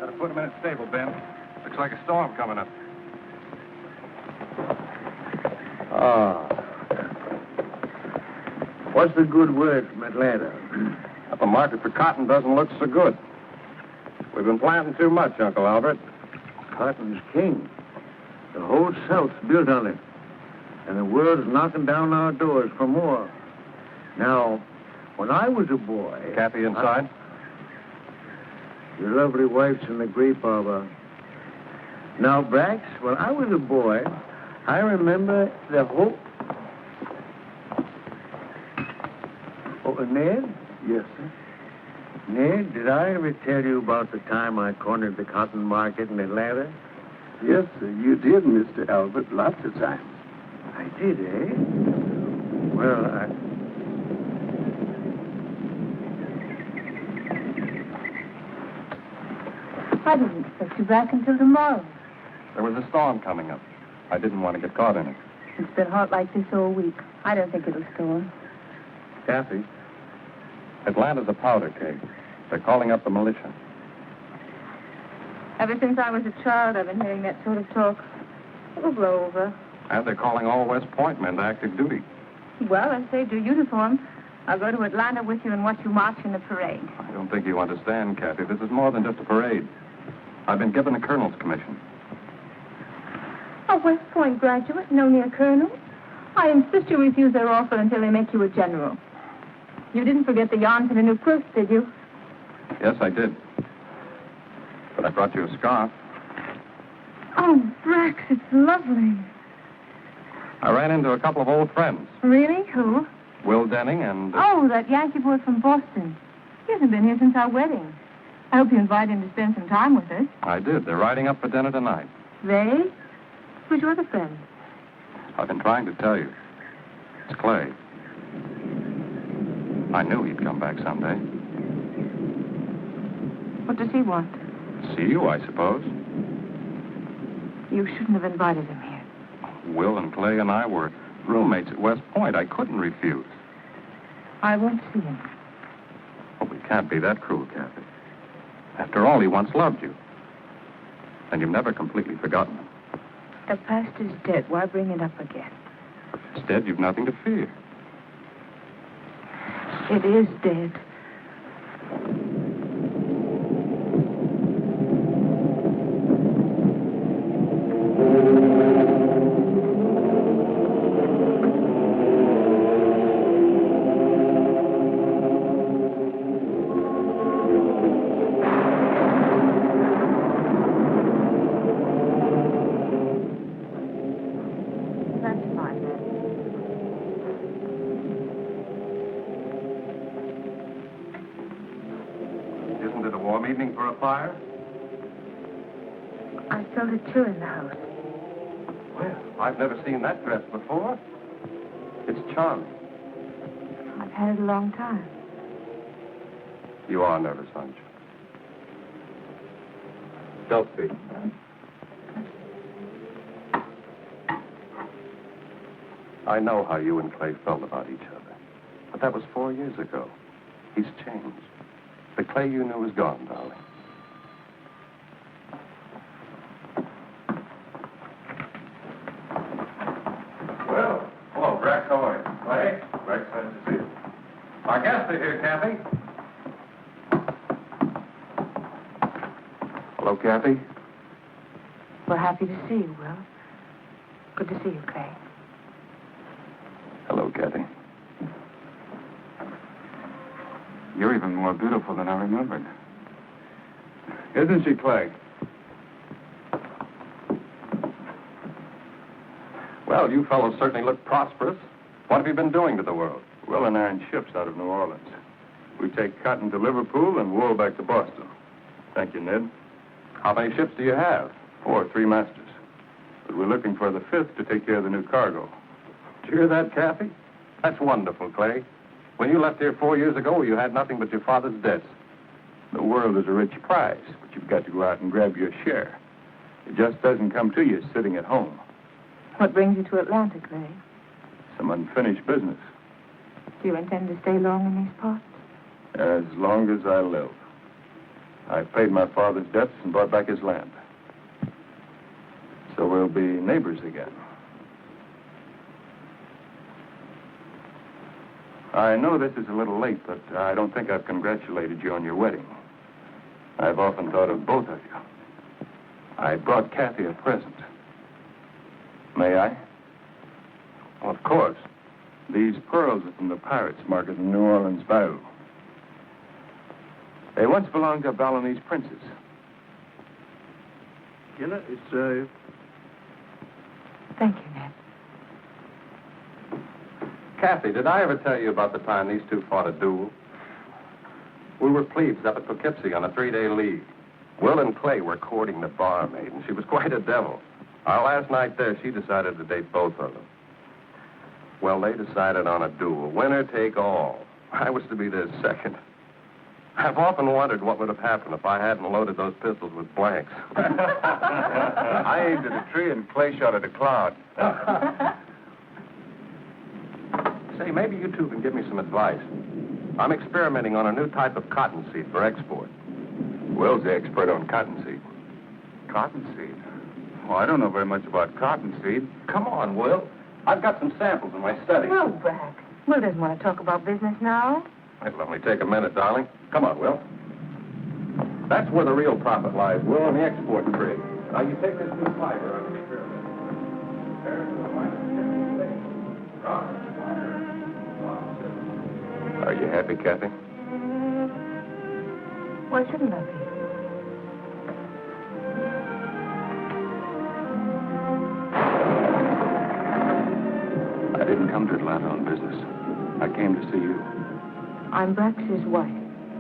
Better put him in a stable, Ben. Looks like a storm coming up. What's the good word from Atlanta? But the market for cotton doesn't look so good. We've been planting too much, Uncle Albert. Cotton's king. The whole South's built on it. And the world's knocking down our doors for more. Now, when I was a boy... Kathy inside? Your lovely wife's in the grape arbor. Now, Brax, when I was a boy, I remember the whole... Oh, Ned? Yes, sir. Ned, did I ever tell you about the time I cornered the cotton market in Atlanta? Yes, sir, you did, Mr. Albert, lots of times. I did, eh? Well, I didn't expect you back until tomorrow. There was a storm coming up. I didn't want to get caught in it. It's been hot like this all week. I don't think it'll storm. Kathy, Atlanta's a powder keg. They're calling up the militia. Ever since I was a child, I've been hearing that sort of talk. It'll blow over. And they're calling all West Point men to active duty. Well, I saved your uniform. I'll go to Atlanta with you and watch you march in the parade. I don't think you understand, Kathy. This is more than just a parade. I've been given a colonel's commission. A West Point graduate and only a colonel? I insist you refuse their offer until they make you a general. You didn't forget the yarn for the new quilts, did you? Yes, I did. But I brought you a scarf. Oh, Brax, it's lovely. I ran into a couple of old friends. Really? Who? Will Denning and... Oh, that Yankee boy from Boston. He hasn't been here since our wedding. I hope you invite him to spend some time with us. I did. They're riding up for dinner tonight. They? Who's your other friend? I've been trying to tell you. It's Clay. I knew he'd come back someday. What does he want? See you, I suppose. You shouldn't have invited him here. Will and Clay and I were roommates at West Point. I couldn't refuse. I won't see him. Oh, we can't be that cruel, Kathy. After all, he once loved you. And you've never completely forgotten him. The past is dead. Why bring it up again? If it's dead, you've nothing to fear. It is dead. In the house. Well, I've never seen that dress before. It's charming. I've had it a long time. You are nervous, aren't you? Don't be. I know how you and Clay felt about each other. But that was 4 years ago. He's changed. The Clay you knew is gone, darling. Our guests are here, Kathy. Hello, Kathy. We're happy to see you, Will. Good to see you, Clay. Hello, Kathy. You're even more beautiful than I remembered. Isn't she, Clay? Well, you fellows certainly look prosperous. What have you been doing to the world? Will and iron ships out of New Orleans. We take cotton to Liverpool and wool back to Boston. Thank you, Ned. How many ships do you have? 4, 3 masters. But we're looking for the 5th to take care of the new cargo. Did you hear that, Kathy? That's wonderful, Clay. When you left here 4 years ago, you had nothing but your father's debts. The world is a rich prize, but you've got to go out and grab your share. It just doesn't come to you sitting at home. What brings you to Atlanta, Clay? Some unfinished business. Do you intend to stay long in these parts? As long as I live. I paid my father's debts and bought back his land. So we'll be neighbors again. I know this is a little late, but I don't think I've congratulated you on your wedding. I've often thought of both of you. I brought Kathy a present. May I? Well, of course. These pearls are from the pirates market in New Orleans Bayou. They once belonged to Balinese princes. It's, Thank you, Ned. Kathy, did I ever tell you about the time these two fought a duel? We were plebes up at Poughkeepsie on a 3-day leave. Will and Clay were courting the barmaid, and she was quite a devil. Our last night there, she decided to date both of them. Well, they decided on a duel, winner take all. I was to be their second. I've often wondered what would have happened if I hadn't loaded those pistols with blanks. I aimed at a tree and Clay shot at a cloud. Say, maybe you two can give me some advice. I'm experimenting on a new type of cottonseed for export. Will's the expert on cottonseed. Cottonseed? Well, I don't know very much about cottonseed. Come on, Will. I've got some samples in my study. No, Brack. Will doesn't want to talk about business now. It'll only take a minute, darling. Come on, Will. That's where the real profit lies, Will, in the export trade. Now, you take this new fiber on the experiment. Are you happy, Kathy? Why shouldn't I be? I didn't come to Atlanta on business. I came to see you. I'm Brack's wife.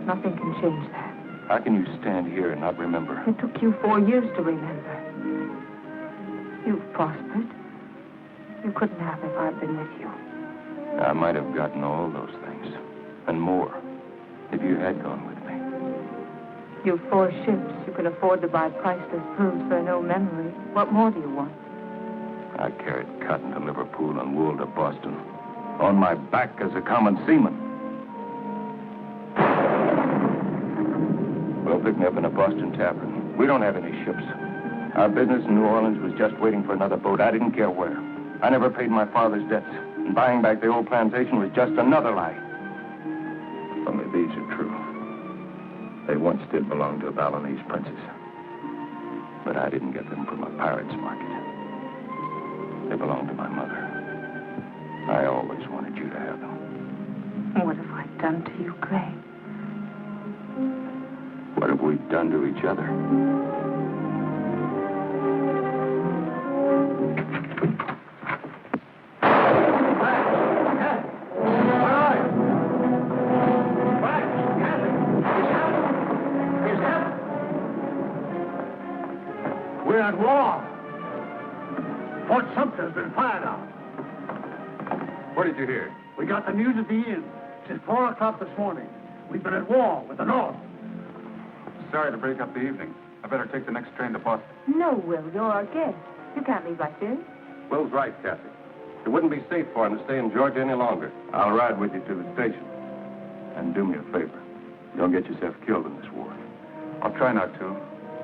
Nothing can change that. How can you stand here and not remember? It took you 4 years to remember. You've prospered. You couldn't have if I'd been with you. I might have gotten all those things, and more, if you had gone with me. You've 4 ships. You can afford to buy priceless pearls for no memory. What more do you want? I carried cotton to Liverpool and wool to Boston, on my back as a common seaman. Well, pick me up in a Boston tavern. We don't have any ships. Our business in New Orleans was just waiting for another boat. I didn't care where. I never paid my father's debts. And buying back the old plantation was just another lie. Only these are true. They once did belong to a Balinese princess. But I didn't get them from a pirate's market. They belonged to my mother. I always wanted you to have them. What have I done to you, Clay? What have we done to each other? We're at war. Fort Sumter's been fired on. What did you hear? We got the news at the inn. Since 4 o'clock this morning. We've been at war with the North. Sorry to break up the evening. I better take the next train to Boston. No, Will. You're our guest. You can't leave like this. Will's right, Kathy. It wouldn't be safe for him to stay in Georgia any longer. I'll ride with you to the station. And do me a favor. Don't get yourself killed in this war. I'll try not to.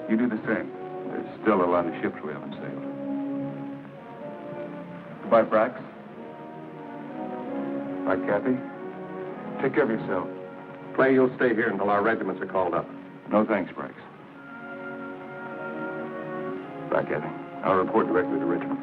You do the same. There's still a lot of ships we haven't sailed. Goodbye, Brax. Bye, Kathy. Take care of yourself. Clay, you'll stay here until our regiments are called up. No thanks, Brax. Bye, Kathy. I'll report directly to Richmond.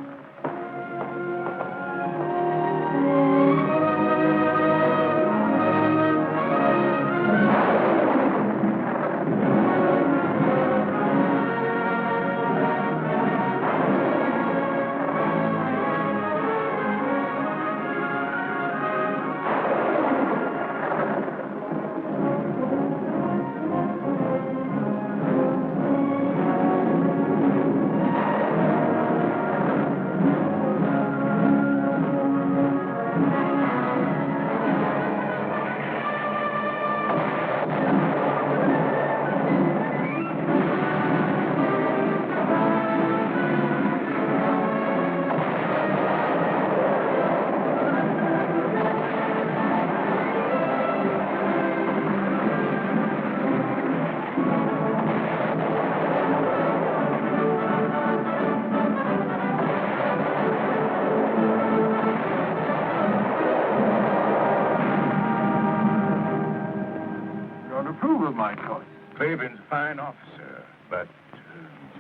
Craven's a fine officer, but...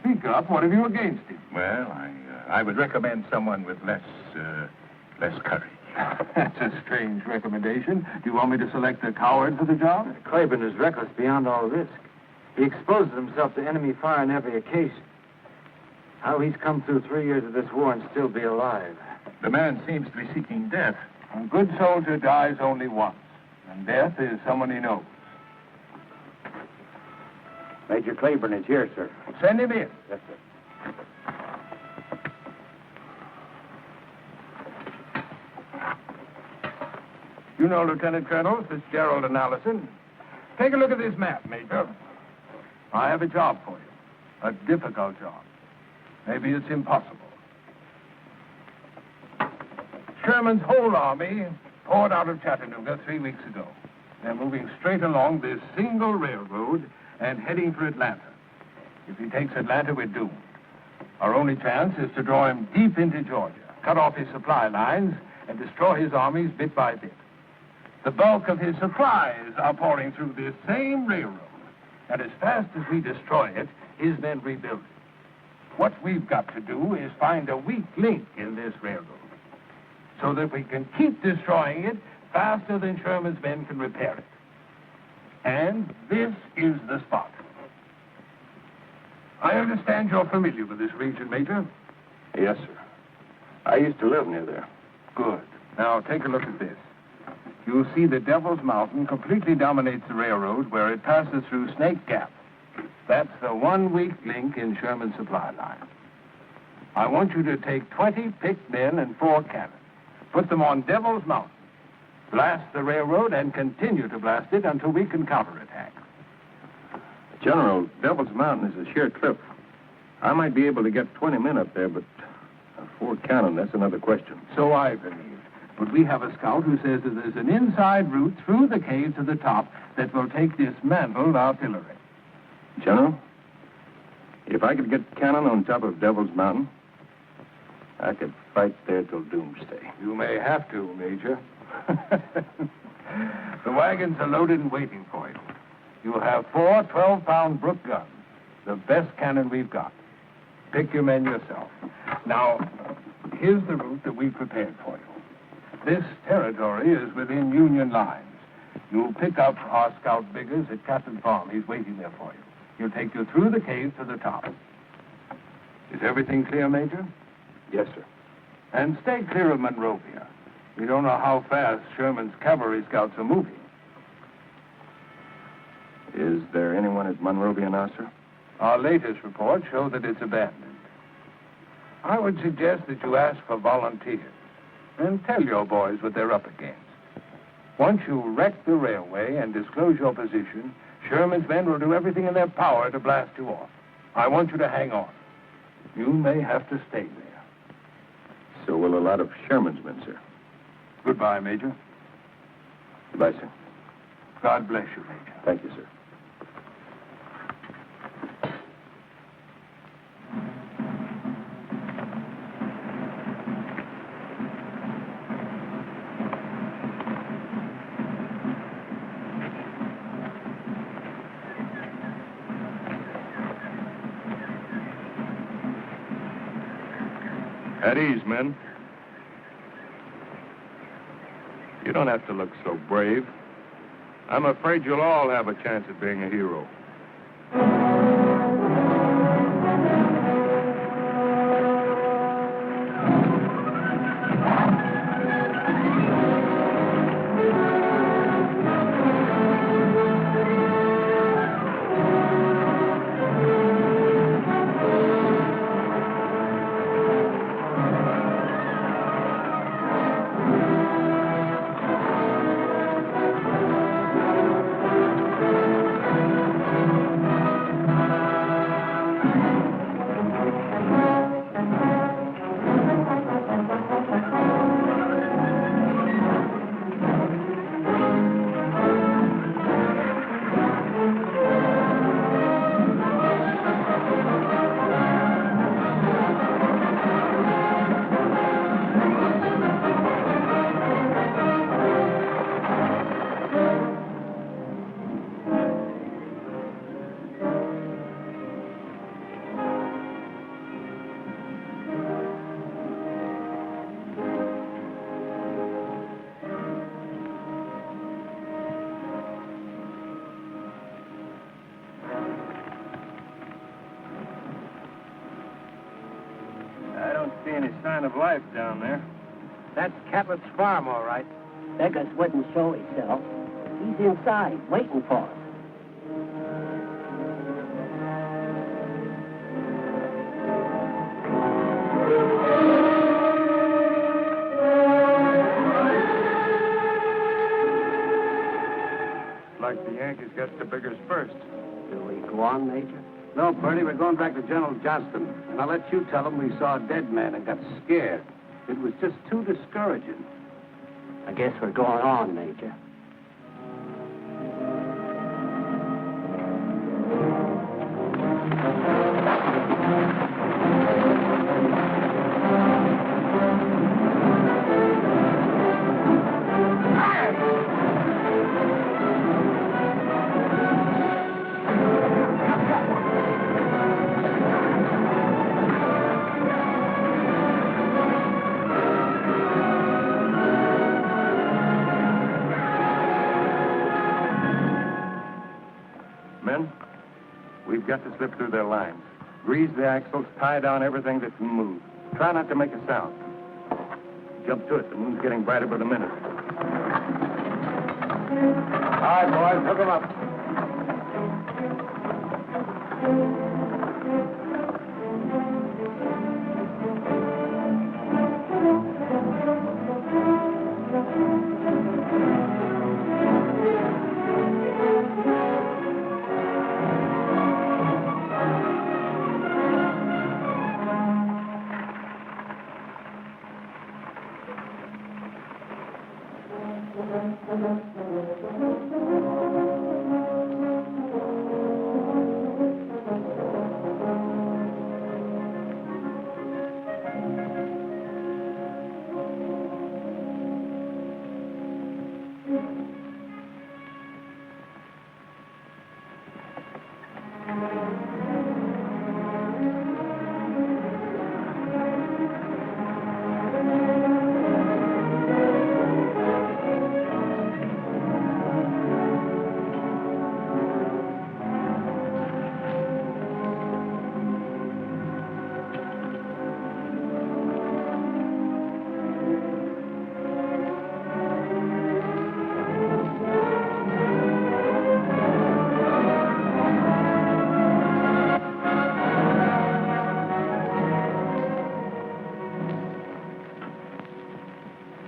Speak up. What have you against him? Well, I would recommend someone with less courage. That's a strange recommendation. Do you want me to select a coward for the job? Craven is reckless beyond all risk. He exposes himself to enemy fire on every occasion. How he's come through 3 years of this war and still be alive. The man seems to be seeking death. A good soldier dies only once, and death is someone he knows. Major Claiborne is here, sir. Send him in. Yes, sir. You know Lieutenant Colonel Fitzgerald and Allison. Take a look at this map, Major. I have a job for you. A difficult job. Maybe it's impossible. Sherman's whole army poured out of Chattanooga 3 weeks ago. They're moving straight along this single railroad and heading for Atlanta. If he takes Atlanta, we're doomed. Our only chance is to draw him deep into Georgia, cut off his supply lines, and destroy his armies bit by bit. The bulk of his supplies are pouring through this same railroad. And as fast as we destroy it, his men rebuild it. What we've got to do is find a weak link in this railroad so that we can keep destroying it faster than Sherman's men can repair it. And this is the spot. I understand you're familiar with this region, Major. Yes, sir. I used to live near there. Good. Now, take a look at this. You'll see the Devil's Mountain completely dominates the railroad where it passes through Snake Gap. That's the one weak link in Sherman's supply line. I want you to take 20 picked men and 4 cannons. Put them on Devil's Mountain. Blast the railroad and continue to blast it until we can counterattack. General, Devil's Mountain is a sheer cliff. I might be able to get 20 men up there, but 4 cannon, that's another question. So I believe. But we have a scout who says that there's an inside route through the cave to the top that will take dismantled artillery. General, if I could get cannon on top of Devil's Mountain, I could fight there till doomsday. You may have to, Major. The wagons are loaded and waiting for you. You'll have 4 12-pound Brook guns, the best cannon we've got. Pick your men yourself. Now, here's the route that we've prepared for you. This territory is within Union lines. You'll pick up our scout Biggers at Captain Farm. He's waiting there for you. He'll take you through the cave to the top. Is everything clear, Major? Yes, sir. And stay clear of Monrovia. We don't know how fast Sherman's cavalry scouts are moving. Is there anyone at Monrovia now, sir? Our latest reports show that it's abandoned. I would suggest that you ask for volunteers and tell your boys what they're up against. Once you wreck the railway and disclose your position, Sherman's men will do everything in their power to blast you off. I want you to hang on. You may have to stay there. So will a lot of Sherman's men, sir. Goodbye, Major. Goodbye, sir. God bless you, Major. Thank you, sir. At ease, men. You don't have to look so brave. I'm afraid you'll all have a chance at being a hero. any sign of life down there. That's Catlett's farm, all right. Beggars wouldn't show himself. He's inside, waiting for us. Like the Yankees got the biggers first. Do we go on, Major? No, Purdy, we're going back to General Johnston. And I'll let you tell him we saw a dead man and got scared. It was just too discouraging. I guess we're going on, Major. Men, we've got to slip through their lines. Grease the axles, tie down everything that can move. Try not to make a sound. Jump to it. The moon's getting brighter by the minute. All right, boys, hook 'em up.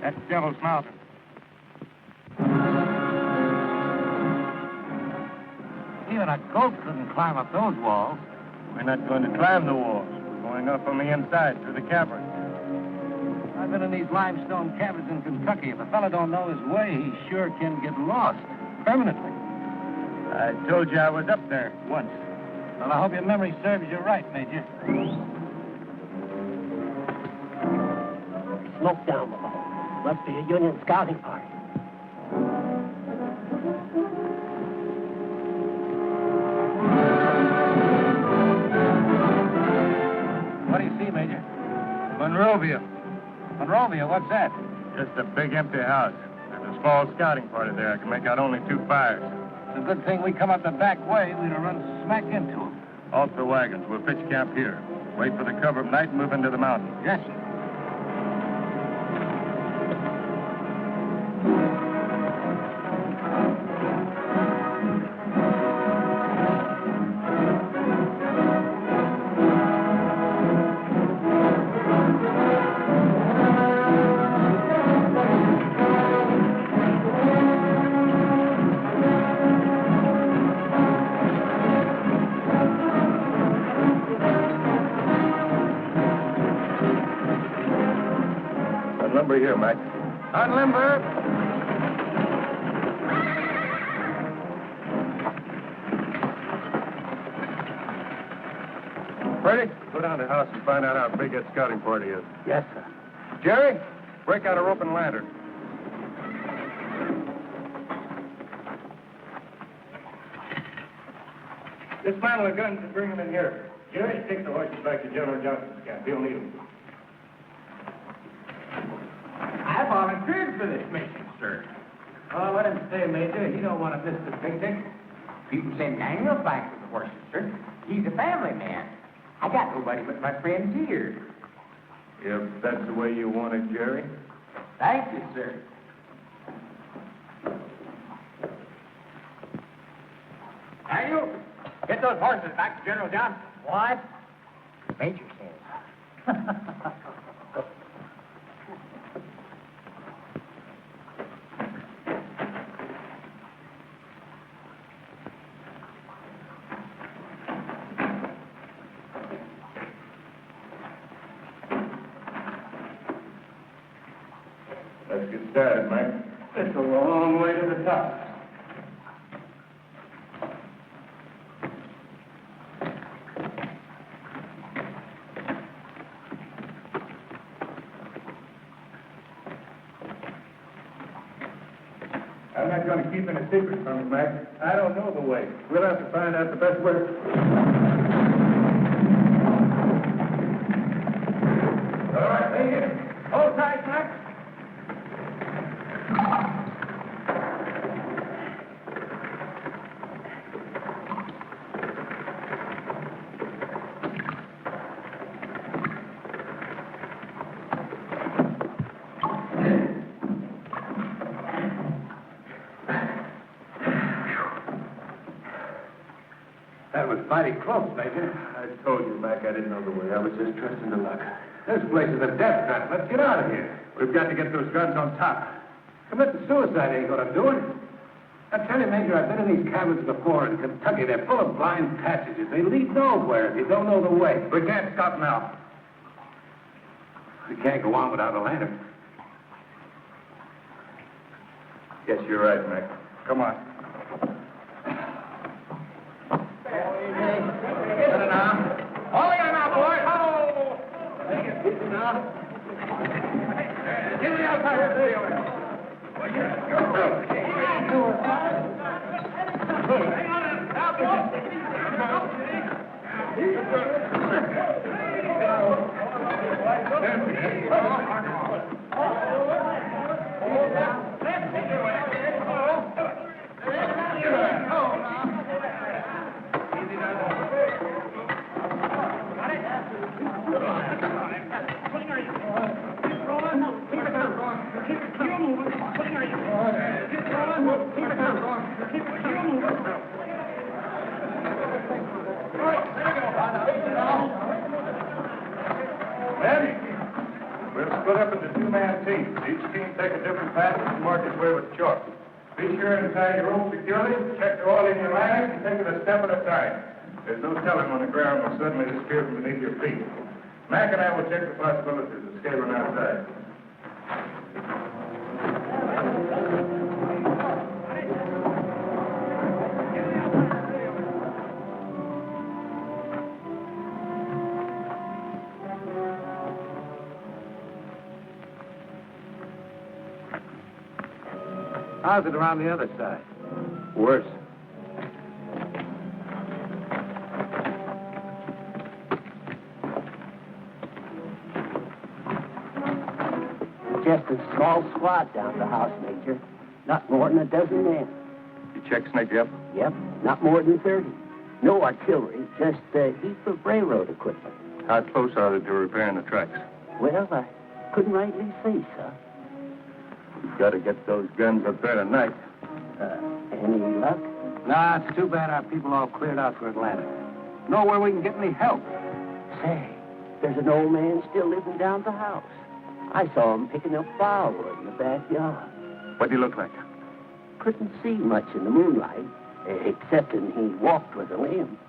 That's Devil's Mountain. Even a goat couldn't climb up those walls. We're not going to climb the walls. We're going up on the inside through the caverns. I've been in these limestone caverns in Kentucky. If a fella don't know his way, he sure can get lost. Permanently. I told you I was up there once. Well, I hope your memory serves you right, Major. Smoke down below. Must be a Union scouting party. What do you see, Major? Monrovia. Monrovia, what's that? Just a big empty house. There's a small scouting party there. I can make out only 2 fires. It's a good thing we come up the back way. We'd have run smack into them. Off the wagons. We'll pitch camp here. Wait for the cover of night and move into the mountains. Yes, sir. Lumber here, Mac. Unlimber. Ready? Go down to the house and find out how big that scouting party is. Yes, sir. Jerry, break out a rope and lantern. Dismantle the guns and bring them in here. Jerry, take the horses back to General Johnston's camp. He'll need them. I volunteered for this mission, sir. Oh, let him stay, Major. He don't want to miss the picnic. People say Daniel's back with the horses, sir. He's a family man. I got nobody but my friends here. If that's the way you want it, Jerry. Thank you, sir. Now you get those horses back to General Johnston. What? Major says. Let's get started, Mike. It's a long way to the top. I'm not going to keep any secret from you, Mac. I don't know the way. We'll have to find out the best way. All right, hang in. Hold tight, Mac. That was mighty close, Major. I told you, Mac, I didn't know the way. I was just trusting to luck. This place is a death trap. Let's get out of here. We've got to get those guns on top. Committing suicide ain't gonna do it. I tell you, Major, I've been in these cabins before in Kentucky. They're full of blind passages. They lead nowhere if you don't know the way. We can't stop now. We can't go on without a lantern. Yes, you're right, Mac. Come on. Hold on now, boy. Ho! Get me outside here. We'll split up into two-man teams. Each team take a different path and mark its way with chalk. Be sure to tie your rope securely, check the oil in your line, and take it a step at a time. There's no telling when the ground will suddenly disappear from beneath your feet. Mac and I will check the possibilities of scaling outside. How's it around the other side? Worse. Just a small squad down the house, Major. Not more than a dozen men. You check Snake up? Yep, not more than 30. No artillery, just a heap of railroad equipment. How close are they to repairing the tracks? Well, I couldn't rightly say, sir. We've got to get those guns up there tonight. Any luck? Nah, it's too bad our people all cleared out for Atlanta. Nowhere we can get any help. Say, there's an old man still living down the house. I saw him picking up firewood in the backyard. What do you look like? Couldn't see much in the moonlight, excepting he walked with a limp.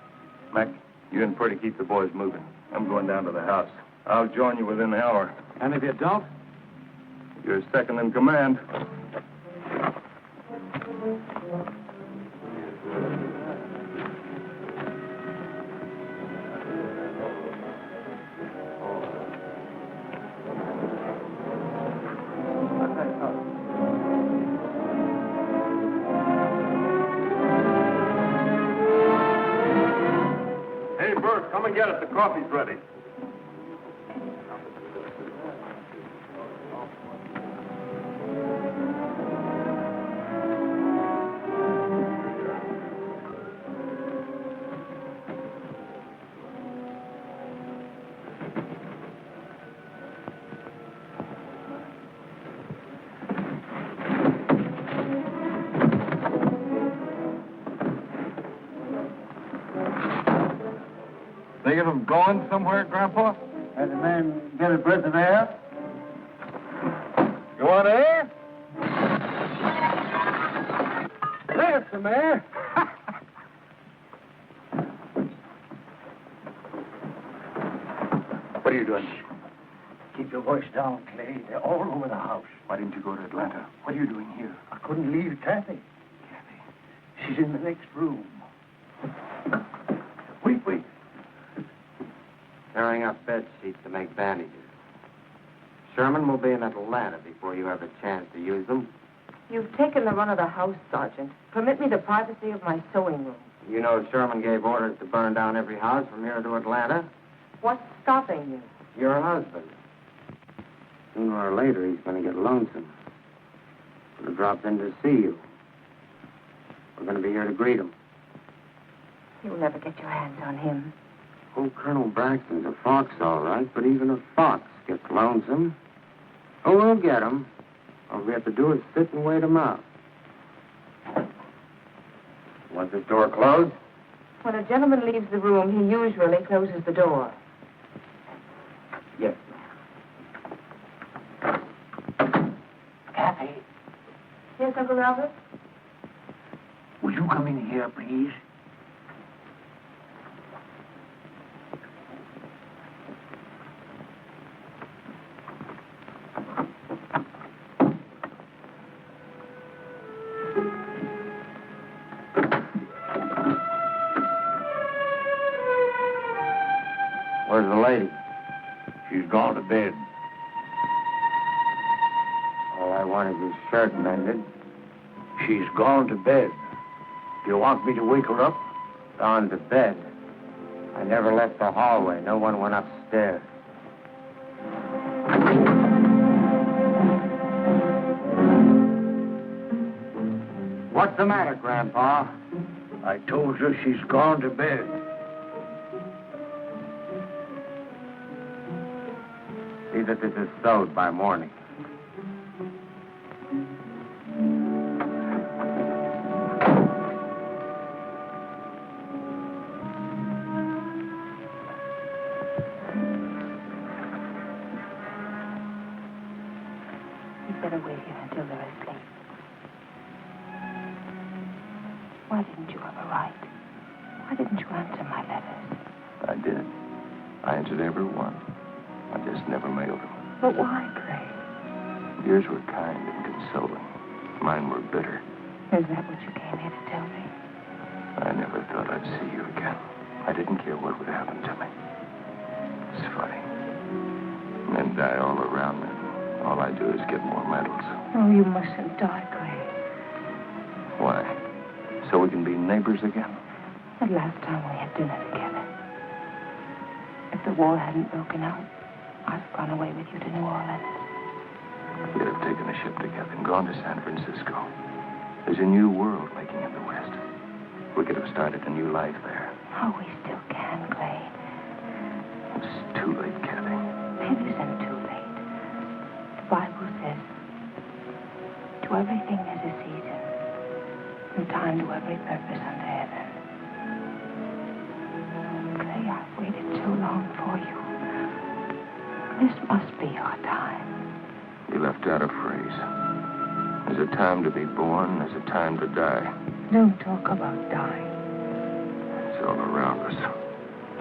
Mac, you and Purdy keep the boys moving. I'm going down to the house. I'll join you within the hour. And if you don't? You're second in command. Hey, Bert, come and get it. The coffee's ready. Any of them going somewhere, Grandpa? Had the man get a breath of air? You want air? There's some air. What are you doing? Keep your voice down, Clay. They're all over the house. Why didn't you go to Atlanta? What are you doing here? I couldn't leave Kathy. She's in the next room. Wait. Tearing up bed sheets to make bandages. Sherman will be in Atlanta before you have a chance to use them. You've taken the run of the house, Sergeant. Permit me the privacy of my sewing room. You know Sherman gave orders to burn down every house from here to Atlanta. What's stopping you? Your husband. Sooner or later, he's going to get lonesome. He'll drop in to see you. We're going to be here to greet him. You'll never get your hands on him. Oh, Colonel Braxton's a fox, all right, but even a fox gets lonesome. Oh, we'll get him. All we have to do is sit and wait him out. Want this door closed? When a gentleman leaves the room, he usually closes the door. Yes. Kathy, Yes, Uncle Albert? will you come in here, please? Where's the lady? She's gone to bed. All I want is his shirt mended. She's gone to bed. Do you want me to wake her up? Gone to bed. I never left the hallway. No one went upstairs. What's the matter, Grandpa? I told you she's gone to bed. See that this is sewed by morning. You'd better wait here until they're asleep. Why didn't you ever write? Why didn't you answer my letters? I did. I answered every one. I just never mailed them. But why, Clay? Yours were kind and consoling. Mine were bitter. Is that what you came here to tell me? I never thought I'd see you again. I didn't care what would happen to me. It's funny. Men die all around me. All I do is get more medals. Oh, you mustn't die, Clay. Why? So we can be neighbors again? The last time we had dinner together. If the war hadn't broken out, I'd have gone away with you to New Orleans. We'd have taken a ship together and gone to San Francisco. There's a new world making in the West. We could have started a new life there. Oh, we still can, Clay. It's too late, Kathy. It isn't too late. The Bible says, to everything there's a season, and time to every purpose under heaven. Clay, I've waited so long for you. This must be your time. You left out a phrase. There's a time to be born, there's a time to die. Don't talk about dying. It's all around us.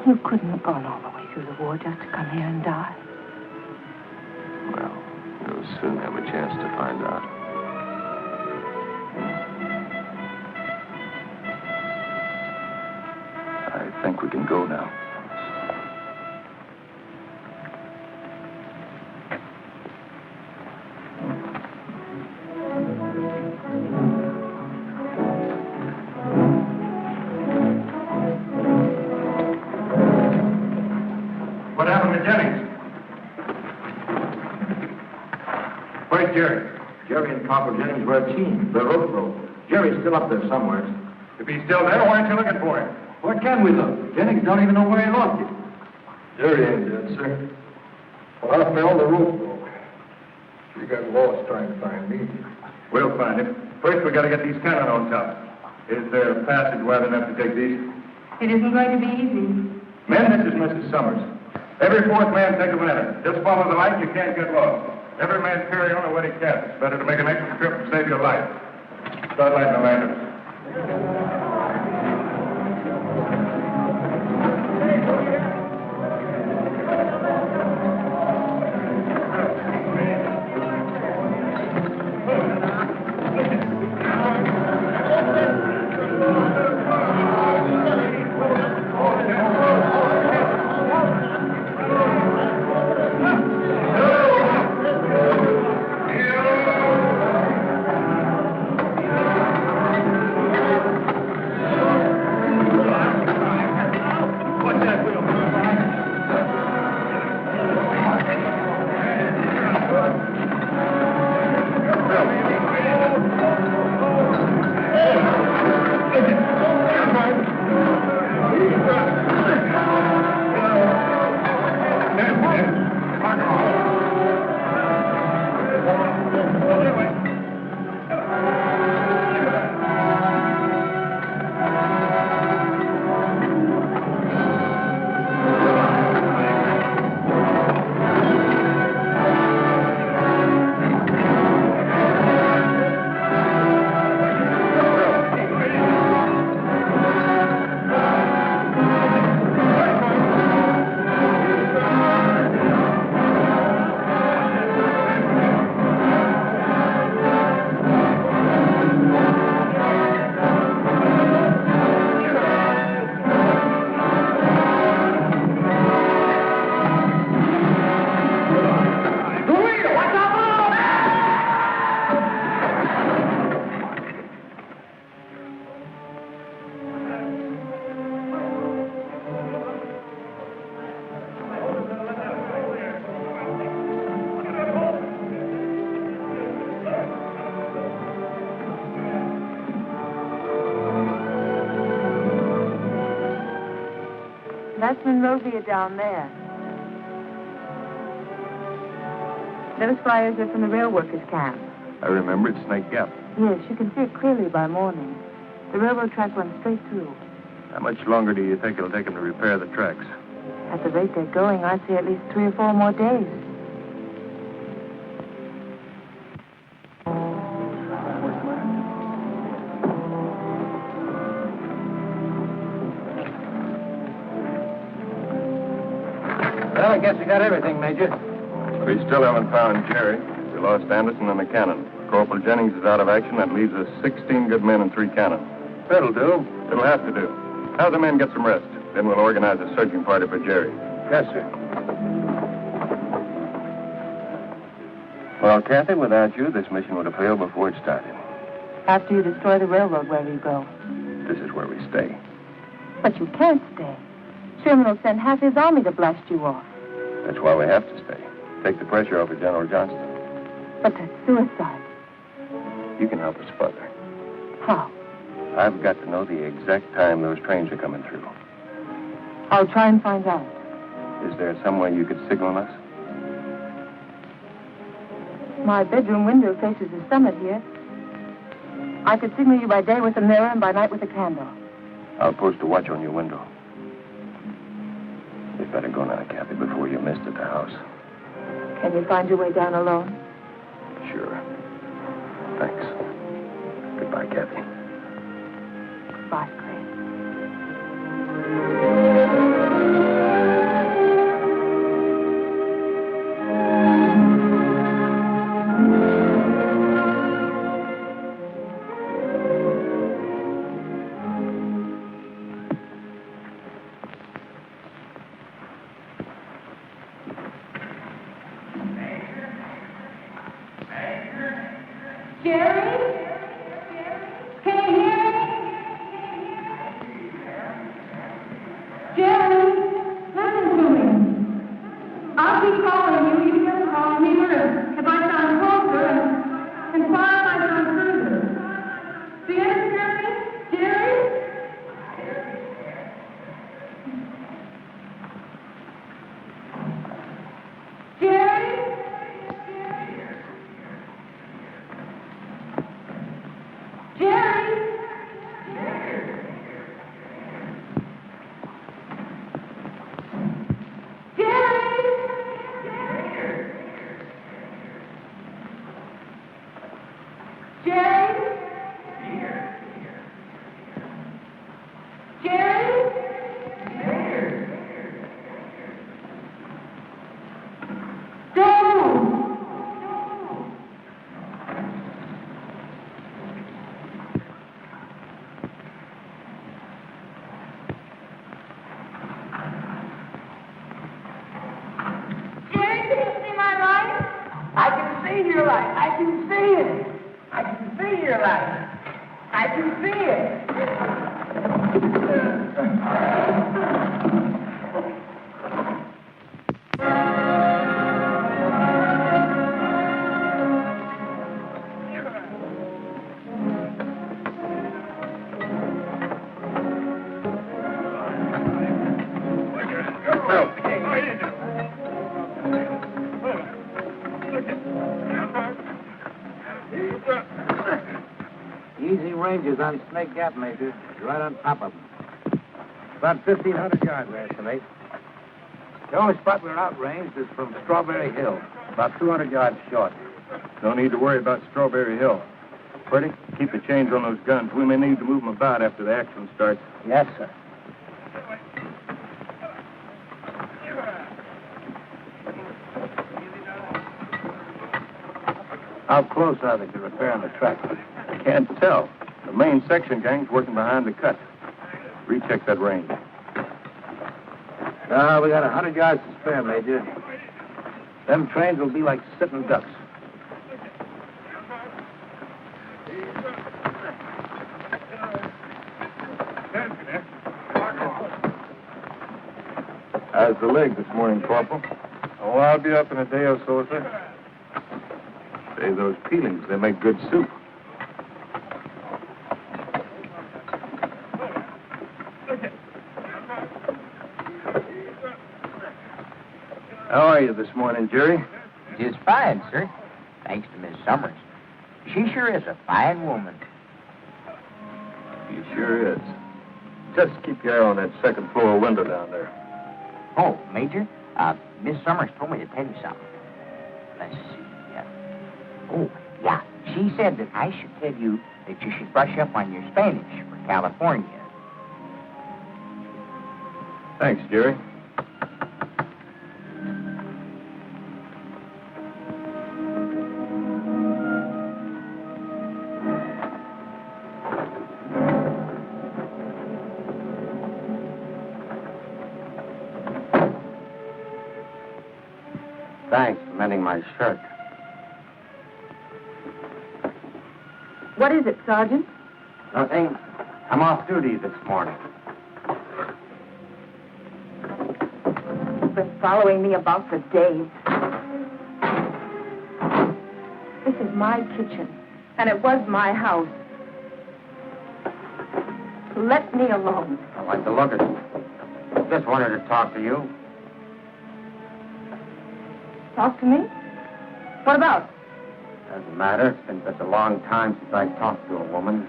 You couldn't have gone all the way through the war just to come here and die. Well, you'll soon have a chance to find out. I think we can go now. What happened to Jennings? Where's Jerry? Jerry and Corporal Jennings were a team. The rope broke. Jerry's still up there somewhere. If he's still there, why aren't you looking for him? Where can we look? Jennings don't even know where he lost it. Jerry ain't dead, sir. Well, I fell, the rope broke. You got lost trying to find me. We'll find him. First, we got to get these cannon on top. Is there a passage wide enough to take these? It isn't going to be easy. Men, this is Mrs. Summers. Every fourth man take a lantern. Just follow the light, you can't get lost. Every man carry on a wetted cap. It's better to make an extra trip and save your life. Start lighting the lanterns. That's Monrovia down there. Those flyers are from the rail workers' camp. I remember it's Snake Gap. Yes, you can see it clearly by morning. The railroad track runs straight through. How much longer do you think it'll take them to repair the tracks? At the rate they're going, I'd say at least 3 or 4 more days. Well, I guess we got everything, Major. We still haven't found Jerry. We lost Anderson and the cannon. Corporal Jennings is out of action. That leaves us 16 good men and 3 cannon. That'll do. It'll have to do. Have the men get some rest. Then we'll organize a searching party for Jerry. Yes, sir. Well, Kathy, without you, this mission would have failed before it started. After you destroy the railroad, where do you go? This is where we stay. But you can't stay. Sherman will send half his army to blast you off. That's why we have to stay. Take the pressure off of General Johnston. But that's suicide. You can help us further. How? I've got to know the exact time those trains are coming through. I'll try and find out. Is there some way you could signal us? My bedroom window faces the summit here. I could signal you by day with a mirror and by night with a candle. I'll post a watch on your window. You'd better go now, Kathy, before you're missed at the house. Can you find your way down alone? Sure. Thanks. Goodbye, Kathy. Goodbye, Clay. see your light. I can see it. I can see your light. I can see it. Easy ranges on Snake Gap, Major. You're right on top of them. About 1,500 yards, I estimate. The only spot we're outranged is from Strawberry Hill, about 200 yards short. No need to worry about Strawberry Hill. Freddie, keep the chains on those guns. We may need to move them about after the action starts. Yes, sir. How close are they to repairing the track? I can't tell. The main section gang's working behind the cut. Recheck that range. We got 100 yards to spare, Major. Them trains will be like sitting ducks. How's the leg this morning, Corporal? Oh, I'll be up in a day or so, sir. Say, those peelings, they make good soup. How are you this morning, Jerry? Just fine, sir. Thanks to Miss Summers. She sure is a fine woman. She sure is. Just keep your eye on that second floor window down there. Oh, Major, Miss Summers told me to tell you something. Let's see. Oh, yeah. She said that I should tell you that you should brush up on your Spanish for California. Thanks, Jerry. Thanks for mending my shirt. What is it, Sergeant? Nothing. I'm off duty this morning. You've been following me about for days. This is my kitchen, and it was my house. Let me alone. I'd like to look at it. Just wanted to talk to you. Talk to me? What about? Doesn't matter. It's been such a long time since I talked to a woman.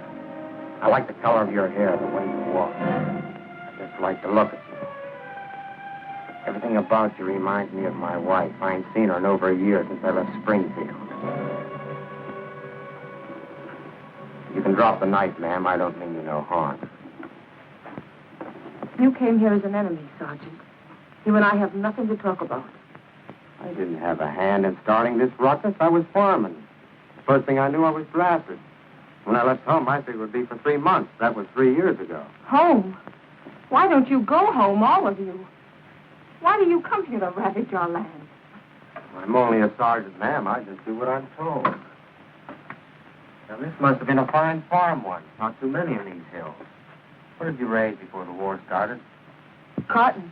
I like the color of your hair, the way you walk. I just like to look at you. Everything about you reminds me of my wife. I ain't seen her in over a year since I left Springfield. You can drop the knife, ma'am. I don't mean you no harm. You came here as an enemy, Sergeant. You and I have nothing to talk about. I didn't have a hand in starting this ruckus. I was foreman. First thing I knew, I was drafted. When I left home, I figured it would be for 3 months. That was 3 years ago. Home? Why don't you go home, all of you? Why do you come here to ravage our land? I'm only a sergeant, ma'am. I just do what I'm told. Now, this must have been a fine farm once. Not too many in these hills. What did you raise before the war started? Cotton.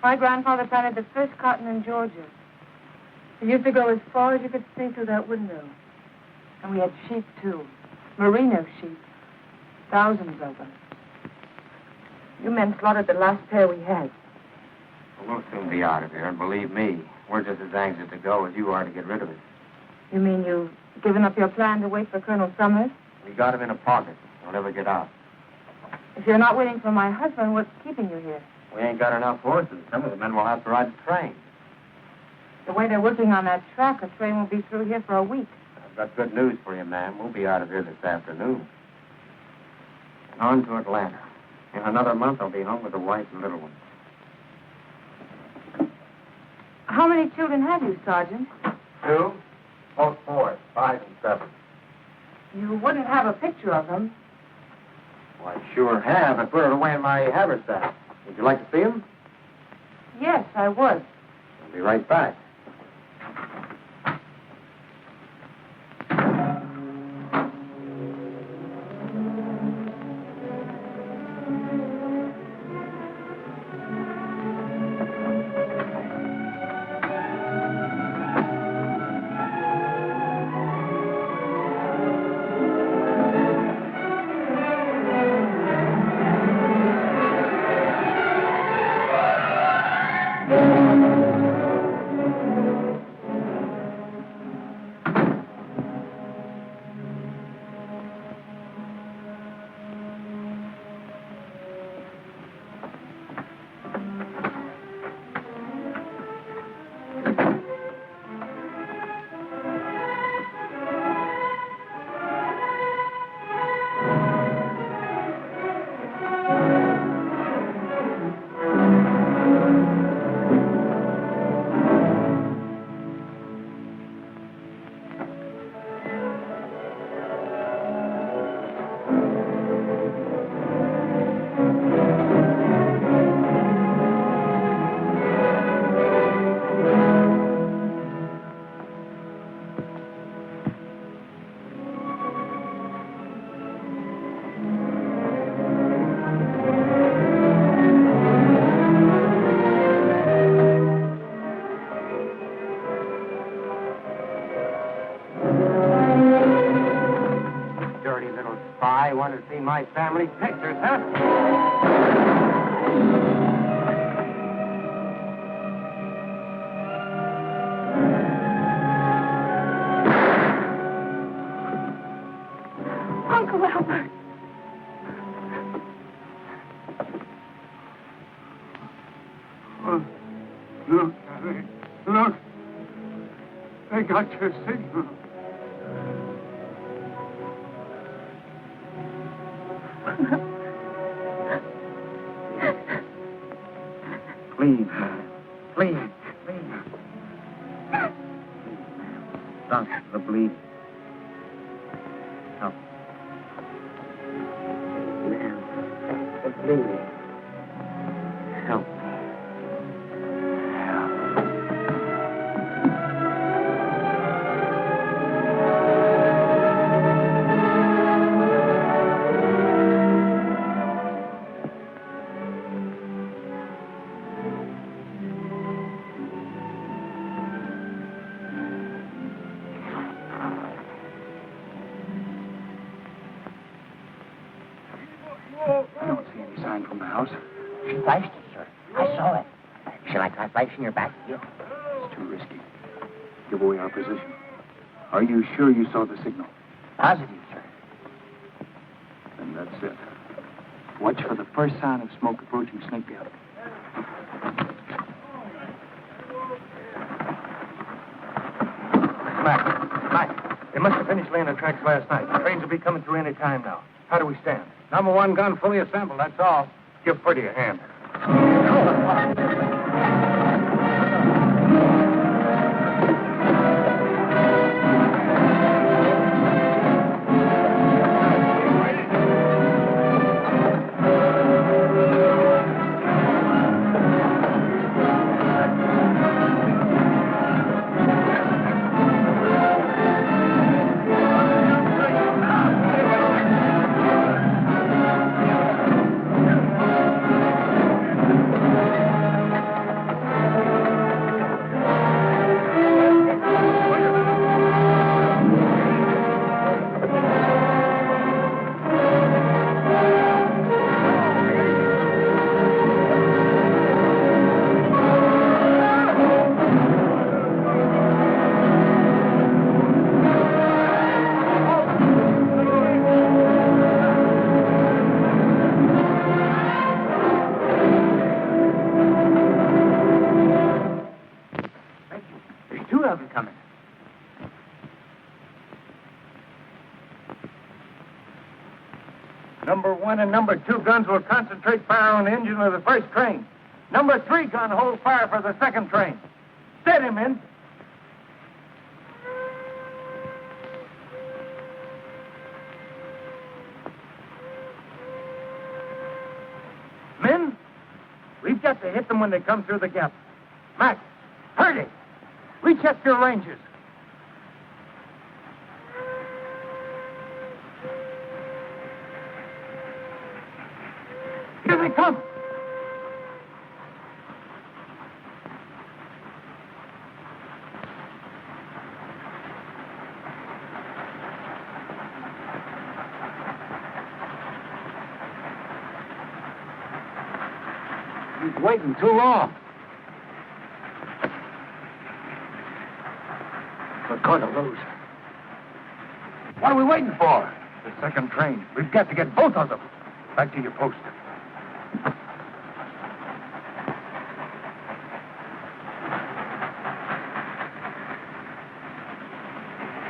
My grandfather planted the first cotton in Georgia. It used to go as far as you could see through that window. And we had sheep, too. Merino sheep. Thousands of them. You men slaughtered the last pair we had. We'll soon be out of here, and believe me, we're just as anxious to go as you are to get rid of it. You mean you've given up your plan to wait for Colonel Summers? We got him in a pocket. He'll never get out. If you're not waiting for my husband, what's keeping you here? We ain't got enough horses. Some of the men will have to ride the train. The way they're working on that track, a train won't be through here for a week. I've got good news for you, ma'am. We'll be out of here this afternoon. And on to Atlanta. In another month, I'll be home with the wife and little ones. How many children have you, Sergeant? 2, both boys, 5 and 7. You wouldn't have a picture of them. Well, I sure have. I put it away in my haversack. Would you like to see them? Yes, I would. I'll be right back. want to see my family pictures, huh? Uncle Albert. Look, Harry, look. They got your signal. Please, man. Please, please. Stop the bleeding. Help. Ma'am, the bleeding. Help me. I don't see any sign from the house. She flashed it, sir. I saw it. Shall I try flashing her back at you? It's too risky. Give away our position. Are you sure you saw the signal? Positive, sir. Then that's it. Watch for the first sign of smoke approaching Snake Gap. Mac, they must have finished laying the tracks last night. The trains will be coming through any time now. How do we stand? Number 1 gun fully assembled, that's all. Give Pretty a hand. Number 1 and number 2 guns will concentrate fire on the engine of the first train. Number 3 gun hold fire for the second train. Steady, men. Men, we've got to hit them when they come through the gap. Mac, hurry! Recheck your ranges. Here they come! He's waiting too long. We're going to lose. What are we waiting for? The second train. We've got to get both of them. Back to your post.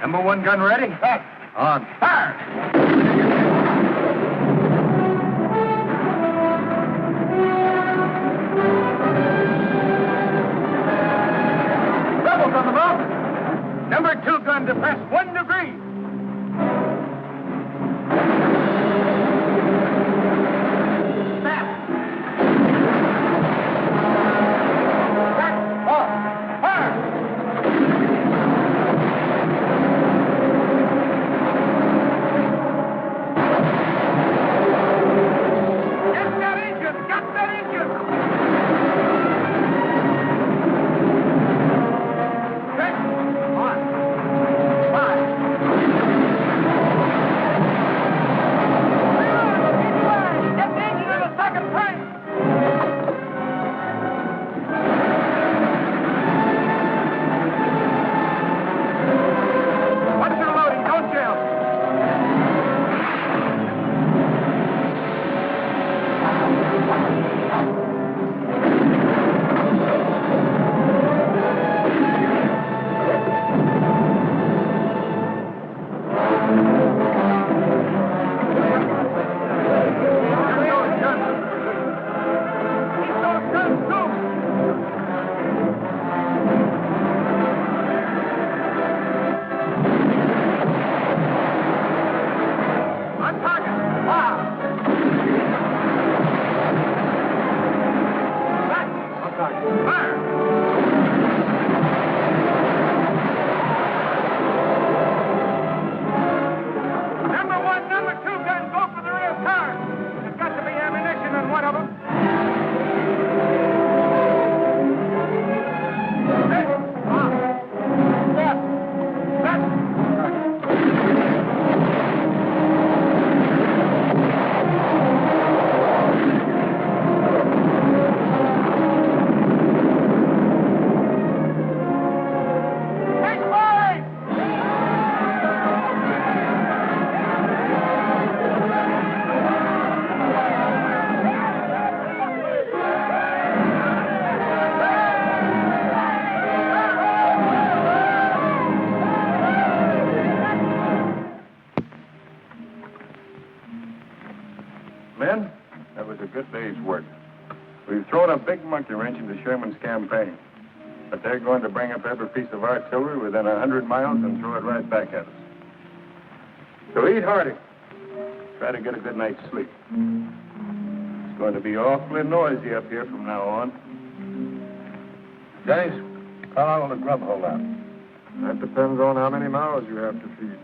Number 1 gun ready? Back. On. Fire! Rebels on the move. Number 2 gun to press 1 degree. Five. monkey wrench into Sherman's campaign. But they're going to bring up every piece of artillery within 100 miles and throw it right back at us. So eat hearty. Try to get a good night's sleep. It's going to be awfully noisy up here from now on. Dennis, how long will the grub hold out? That depends on how many mouths you have to feed.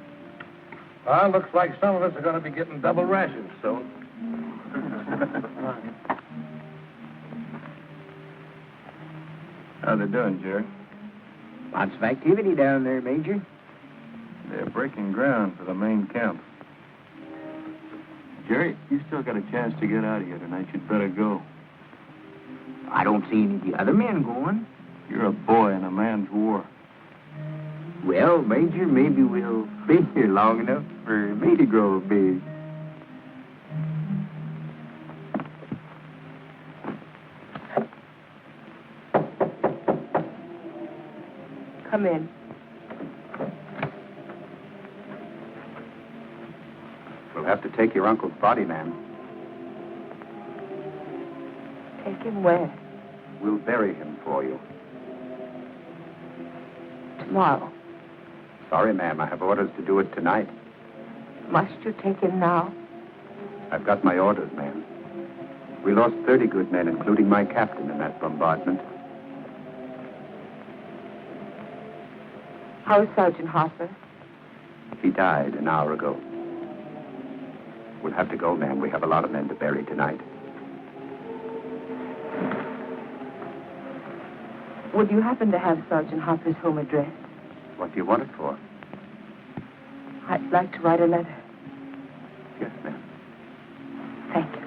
Well, looks like some of us are going to be getting double rations soon. How they doing, Jerry? Lots of activity down there, Major. They're breaking ground for the main camp. Jerry, you still got a chance to get out of here tonight. You'd better go. I don't see any of the other men going. You're a boy in a man's war. Well, Major, maybe we'll be here long enough for me to grow big. Come in. We'll have to take your uncle's body, ma'am. Take him where? We'll bury him for you. Tomorrow. Sorry, ma'am. I have orders to do it tonight. Must you take him now? I've got my orders, ma'am. We lost 30 good men, including my captain, in that bombardment. How is Sergeant Harper? He died an hour ago. We'll have to go, ma'am. We have a lot of men to bury tonight. Would you happen to have Sergeant Harper's home address? What do you want it for? I'd like to write a letter. Yes, ma'am. Thank you.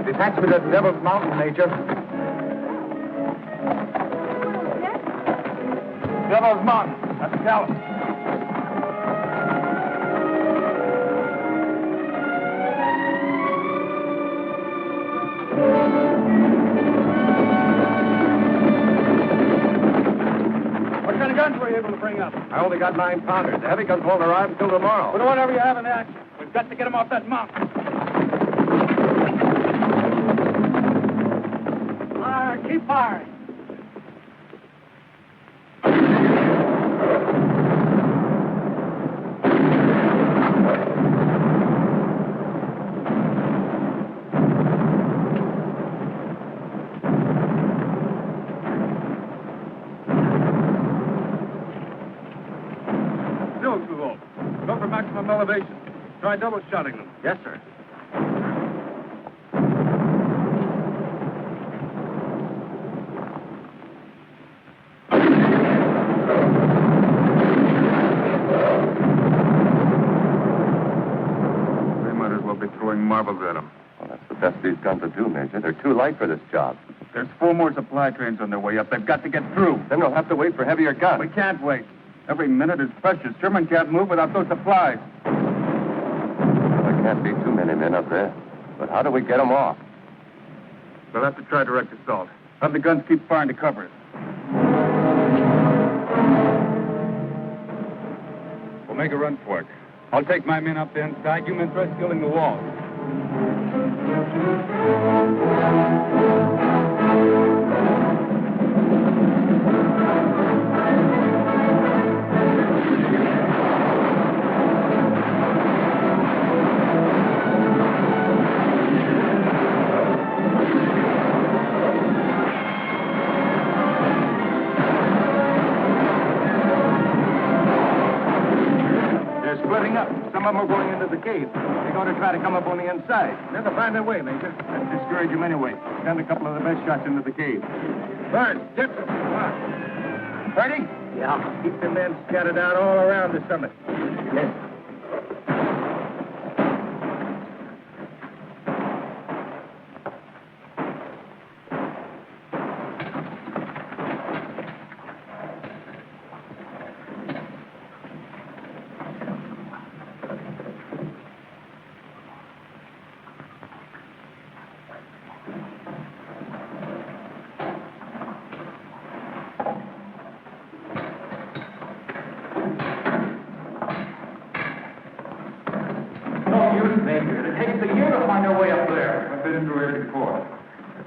Detachment at Devil's Mountain, Major. Devil's Mountain. That's Dallas. What kind of guns were you able to bring up? I only got 9-pounders. The heavy guns won't arrive until tomorrow. Put whatever you have in action. We've got to get them off that mountain. Keep firing. Still too low. Go for maximum elevation. Try double shotting them. Yes, sir. Marbles at them. Well, that's the best these guns will do, Major. They're too light for this job. There's 4 more supply trains on their way up. They've got to get through. Then we'll have to wait for heavier guns. We can't wait. Every minute is precious. Sherman can't move without those supplies. There can't be too many men up there. But how do we get them off? We'll have to try direct assault. Have the guns keep firing to cover us. We'll make a run for it. I'll take my men up the inside. You men try scaling the wall. They're splitting up. Some of them are going into the cave. They're going to try to come up on the inside. Never find their way, Major. Let's discourage them anyway. Send a couple of the best shots into the cave. Burns, Gibson, come on. Ready? Yeah. Keep the men scattered out all around the summit. Yes.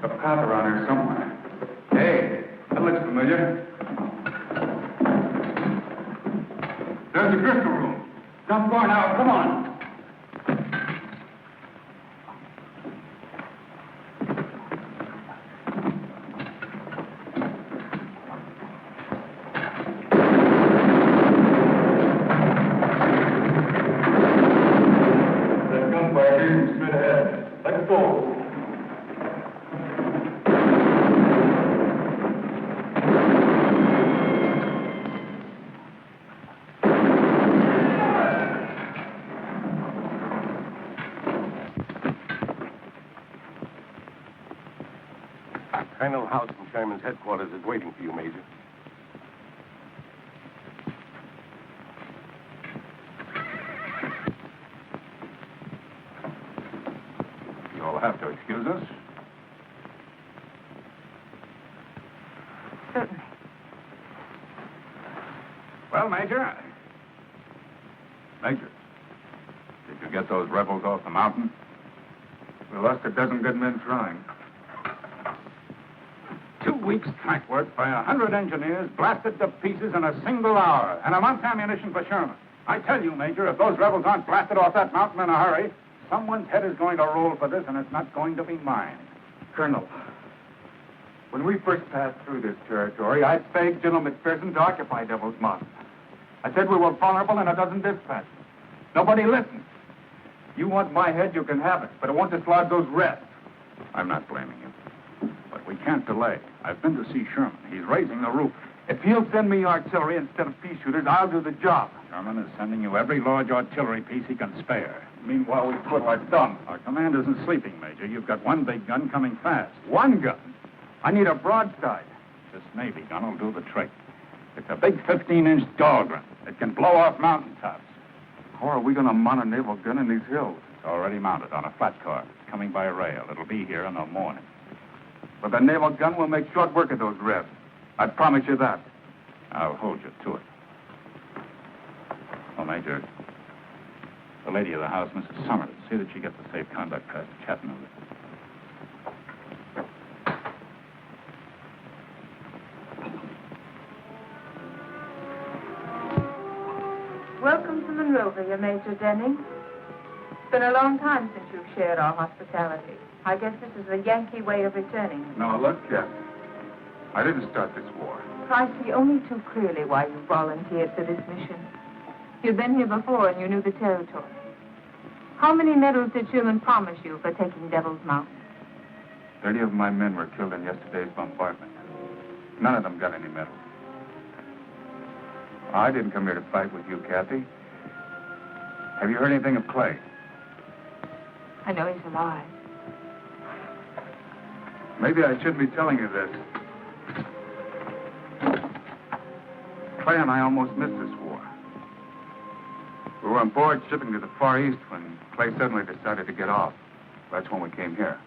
a pal around here somewhere. Hey, that looks familiar. There's the crystal room. Jump far now, come on. Colonel House from Sherman's headquarters is waiting for you, Major. You'll have to excuse us. Certainly. Well, Major. Major, did you get those rebels off the mountain? We lost a dozen good men trying. 2 weeks' track work by 100 engineers blasted to pieces in a single hour, and a month's ammunition for Sherman. I tell you, Major, if those rebels aren't blasted off that mountain in a hurry, someone's head is going to roll for this, and it's not going to be mine. Colonel, when we first passed through this territory, I begged General McPherson to occupy Devil's Mountain. I said we were vulnerable in a dozen dispatches. Nobody listened. You want my head, you can have it, but I want to dislodge those Reds. I'm not blaming you. But we can't delay. I've been to see Sherman. He's raising the roof. If he'll send me artillery instead of pea shooters, I'll do the job. Sherman is sending you every large artillery piece he can spare. Meanwhile, we put our thumb. Our command isn't sleeping, Major. You've got one big gun coming fast. One gun? I need a broadside. This Navy gun will do the trick. It's a big 15-inch Dahlgren. It can blow off mountaintops. How are we going to mount a naval gun in these hills? It's already mounted on a flat car. It's coming by rail. It'll be here in the morning. But the naval gun will make short work of those Reds. I promise you that. I'll hold you to it. Well, Major, the lady of the house, Mrs. Summers, see that she gets a safe conduct pass to Chattanooga. Welcome to Monrovia, Major Denning. It's been a long time since you've shared our hospitality. I guess this is the Yankee way of returning. No, look, Captain. I didn't start this war. I see only too clearly why you volunteered for this mission. You'd been here before and you knew the territory. How many medals did Sherman promise you for taking Devil's Mountain? 30 of my men were killed in yesterday's bombardment. None of them got any medals. I didn't come here to fight with you, Kathy. Have you heard anything of Clay? I know he's alive. Maybe I shouldn't be telling you this. Clay and I almost missed this war. We were on board shipping to the Far East when Clay suddenly decided to get off. That's when we came here.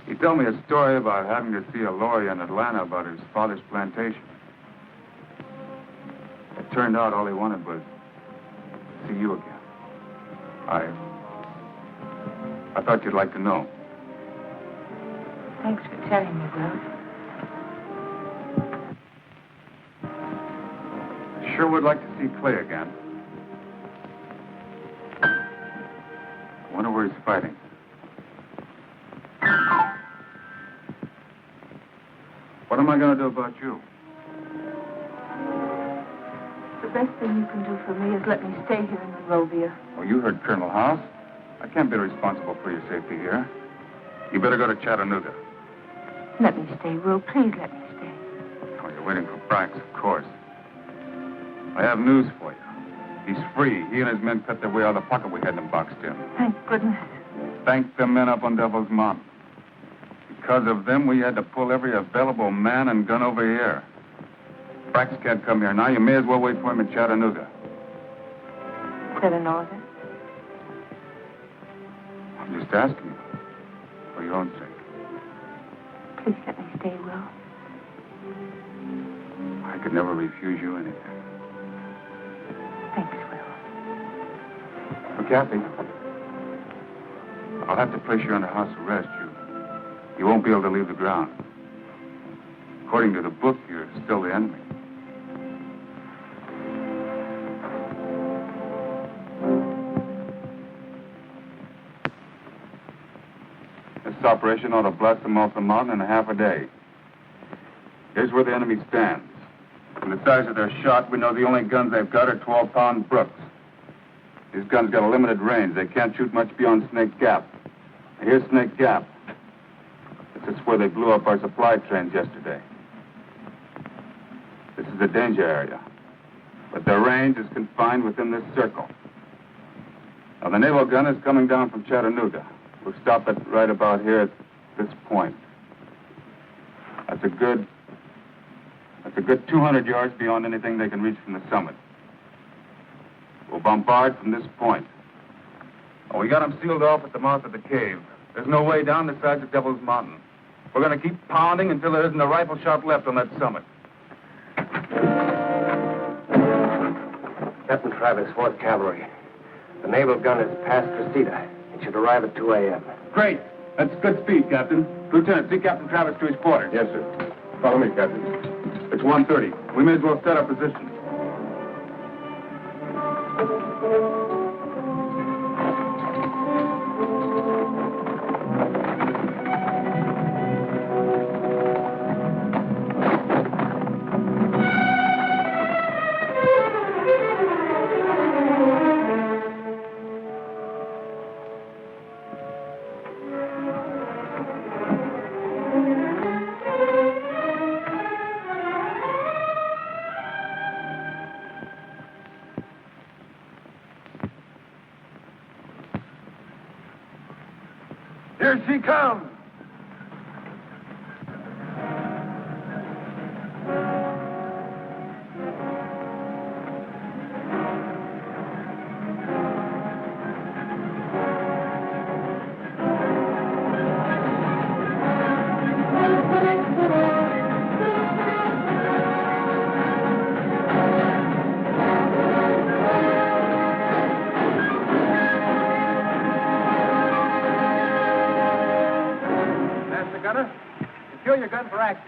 He told me a story about having to see a lawyer in Atlanta about his father's plantation. It turned out all he wanted was to see you again. I thought you'd like to know. Thanks for telling me, Will. Sure would like to see Clay again. I wonder where he's fighting. What am I going to do about you? The best thing you can do for me is let me stay here in Monrovia. Well, you heard Colonel House. I can't be responsible for your safety here. You better go to Chattanooga. Let me stay, Will. Please let me stay. Oh, you're waiting for Brax, of course. I have news for you. He's free. He and his men cut their way out of the pocket we had them boxed in. Thank goodness. Thank the men up on Devil's Mountain. Because of them, we had to pull every available man and gun over here. Brax can't come here now. You may as well wait for him in Chattanooga. Is that an order? I'm just asking you. For your own sake. Please let me stay, Will. I could never refuse you anything. Thanks, Will. Well, Kathy, I'll have to place you under house arrest. You You won't be able to leave the ground. According to the book, you're still the enemy. This operation ought to blast them off the mountain in a half a day. Here's where the enemy stands. From the size of their shot, we know the only guns they've got are 12-pound Brooks. These guns got a limited range. They can't shoot much beyond Snake Gap. Here's Snake Gap. This is where they blew up our supply trains yesterday. This is the danger area. But their range is confined within this circle. Now, the naval gun is coming down from Chattanooga. We'll stop it right about here at this point. That's a good 200 yards beyond anything they can reach from the summit. We'll bombard from this point. Oh, we got them sealed off at the mouth of the cave. There's no way down the sides of Devil's Mountain. We're going to keep pounding until there isn't a rifle shot left on that summit. Captain Travis, 4th Cavalry. The naval gun is past Reseda. It should arrive at 2 a.m. Great. That's good speed, Captain. Lieutenant, see Captain Travis to his quarters. Yes, sir. Follow me, Captain. It's 1:30. We may as well set our position. Here she comes. Secure your gun for action.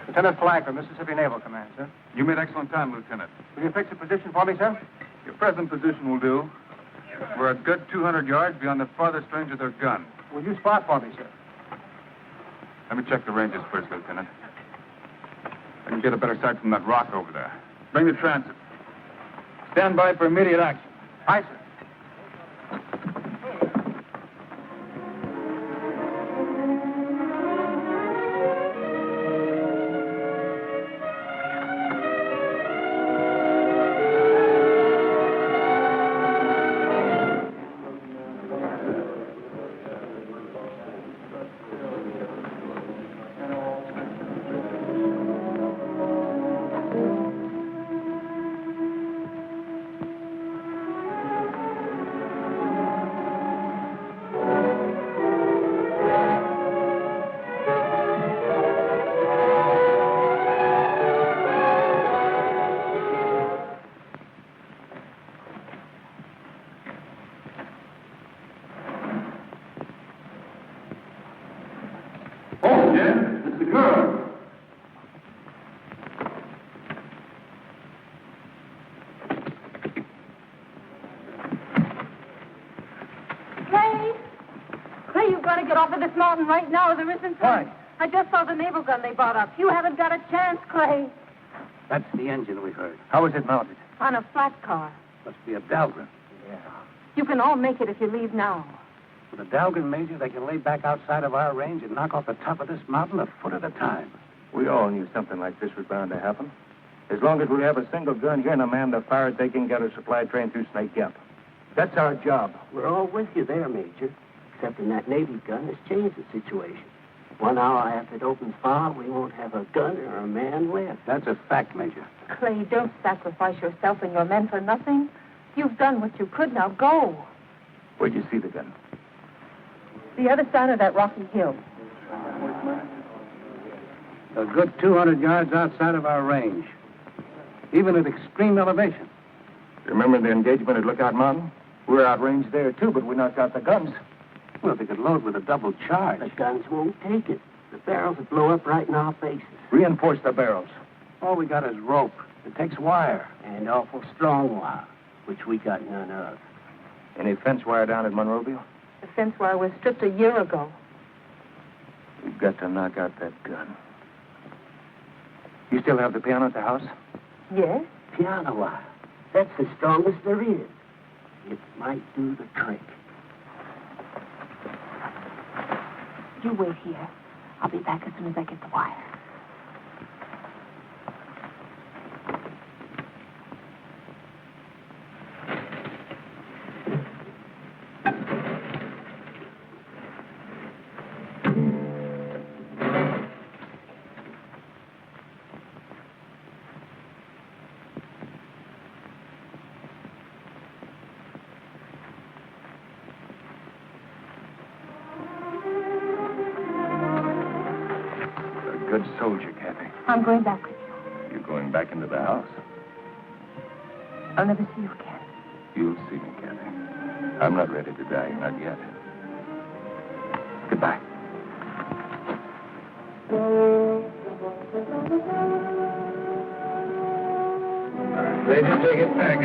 Lieutenant Flagler, Mississippi Naval Command, sir. You made excellent time, Lieutenant. Will you fix a position for me, sir? Your present position will do. We're a good 200 yards beyond the farthest range of their gun. Will you spot for me, sir? Let me check the ranges first, Lieutenant. I can get a better sight from that rock over there. Bring the transit. Stand by for immediate action. Aye, sir. Mountain right now. There isn't. Why? I just saw the naval gun they brought up. You haven't got a chance, Clay. That's the engine we heard. How is it mounted? On a flat car. Must be a Dahlgren. Yeah. You can all make it if you leave now. With a Dahlgren, Major, they can lay back outside of our range and knock off the top of this mountain a foot at a time. We all knew something like this was bound to happen. As long as we have a single gun here and a man to fire it, they can get a supply train through Snake Gap. That's our job. We're all with you there, Major. Except in that Navy gun has changed the situation. 1 hour after it opens fire, we won't have a gun or a man left. That's a fact, Major. Clay, don't sacrifice yourself and your men for nothing. You've done what you could. Now go. Where'd you see the gun? The other side of that rocky hill. A good 200 yards outside of our range, even at extreme elevation. Remember the engagement at Lookout Mountain? We were outranged there, too, but we knocked out the guns. Well, they could load with a double charge. The guns won't take it. The barrels will blow up right in our faces. Reinforce the barrels. All we got is rope. It takes wire. And awful strong wire, which we got none of. Any fence wire down at Monroeville? The fence wire was stripped a year ago. We've got to knock out that gun. You still have the piano at the house? Yes? Piano wire. That's the strongest there is. It might do the trick. You wait here. I'll be back as soon as I get the wire. Good soldier, Kathy. I'm going back with you. You're going back into the house. I'll never see you again. You'll see me, Kathy. I'm not ready to die, not yet. Goodbye. Lady, take it back,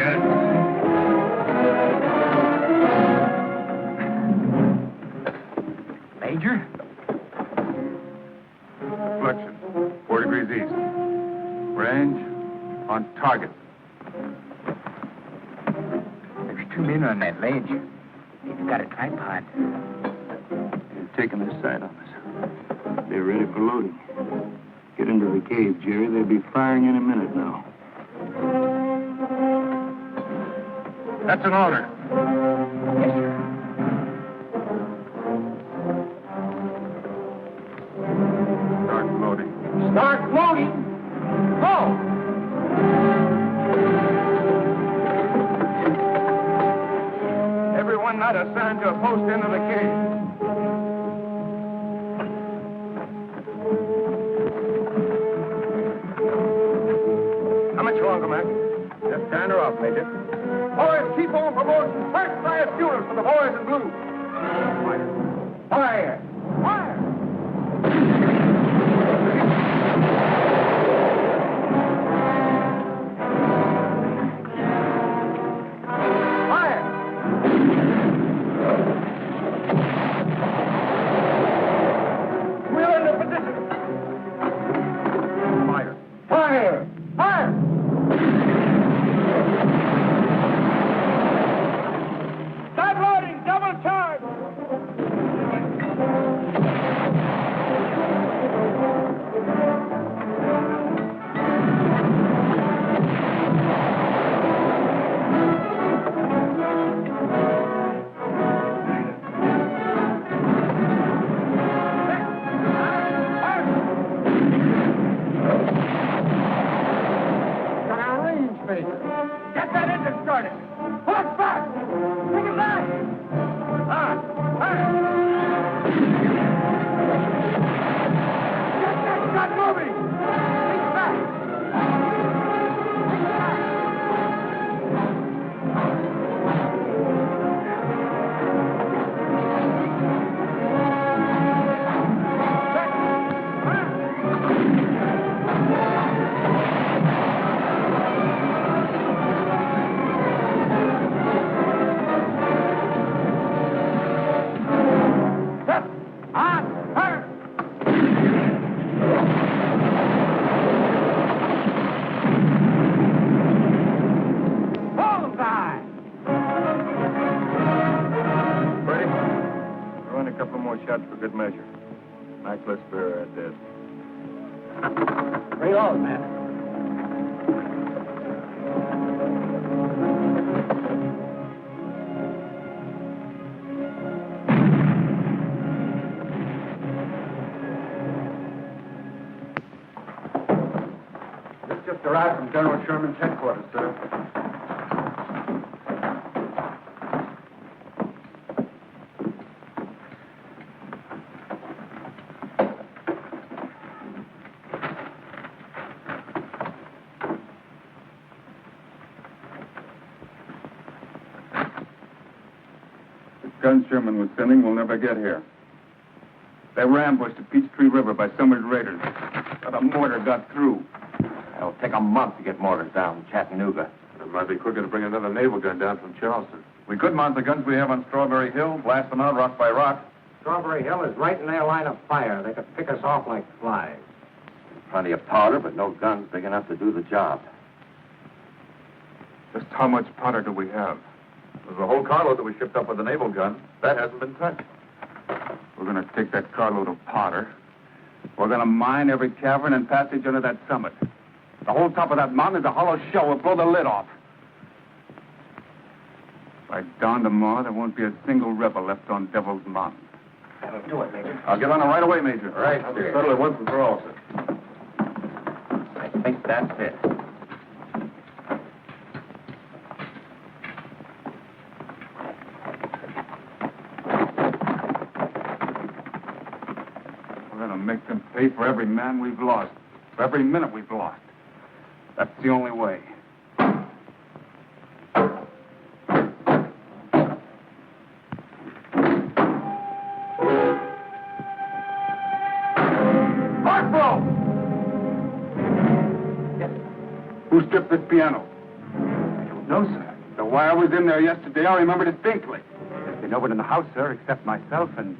Major? Deflection, 4 degrees east. Range on target. There's 2 men on that ledge. They've got a tripod. They're taking their sight on us. They're ready for loading. Get into the cave, Jerry. They'll be firing any minute now. That's an order. Yes, sir. Start loading. Start loading. Go! Everyone not assigned to a post end of the cave. How much longer, Mac? Just turn her off, Major. Boys, keep on promotion. First fire shooters for the boys in blue. Fire! Fire! Fire! We're into position. Fire! Fire! Fire! Start loading! Double charge! Got our range, Major. Get that engine started. Pull it back. Take it back. On. Get that gun moving. Take it back. Shots for good measure. Mac, let's bear our dead. Reload, man. This just arrived from General Sherman's headquarters, sir. Guns Sherman was sending will never get here. They were ambushed at Peachtree River by Summers' raiders. But a mortar got through. It'll take a month to get mortars down in Chattanooga. It might be quicker to bring another naval gun down from Charleston. We could mount the guns we have on Strawberry Hill, blast them out rock by rock. Strawberry Hill is right in their line of fire. They could pick us off like flies. Plenty of powder, but no guns big enough to do the job. Just how much powder do we have? There's a whole carload that we shipped up with the naval gun. That hasn't been touched. We're going to take that carload of powder. We're going to mine every cavern and passage under that summit. The whole top of that mountain is a hollow shell. We'll blow the lid off. By dawn tomorrow, there won't be a single rebel left on Devil's Mountain. That'll do it, Major. I'll get on it right away, Major. All right, we'll settle it once and for all, sir. I think that's it. We're going to make them pay for every man we've lost, for every minute we've lost. That's the only way. Who stripped this piano? I don't know, sir. The wire was in there yesterday. I remember distinctly. There's been nobody in the house, sir, except myself and...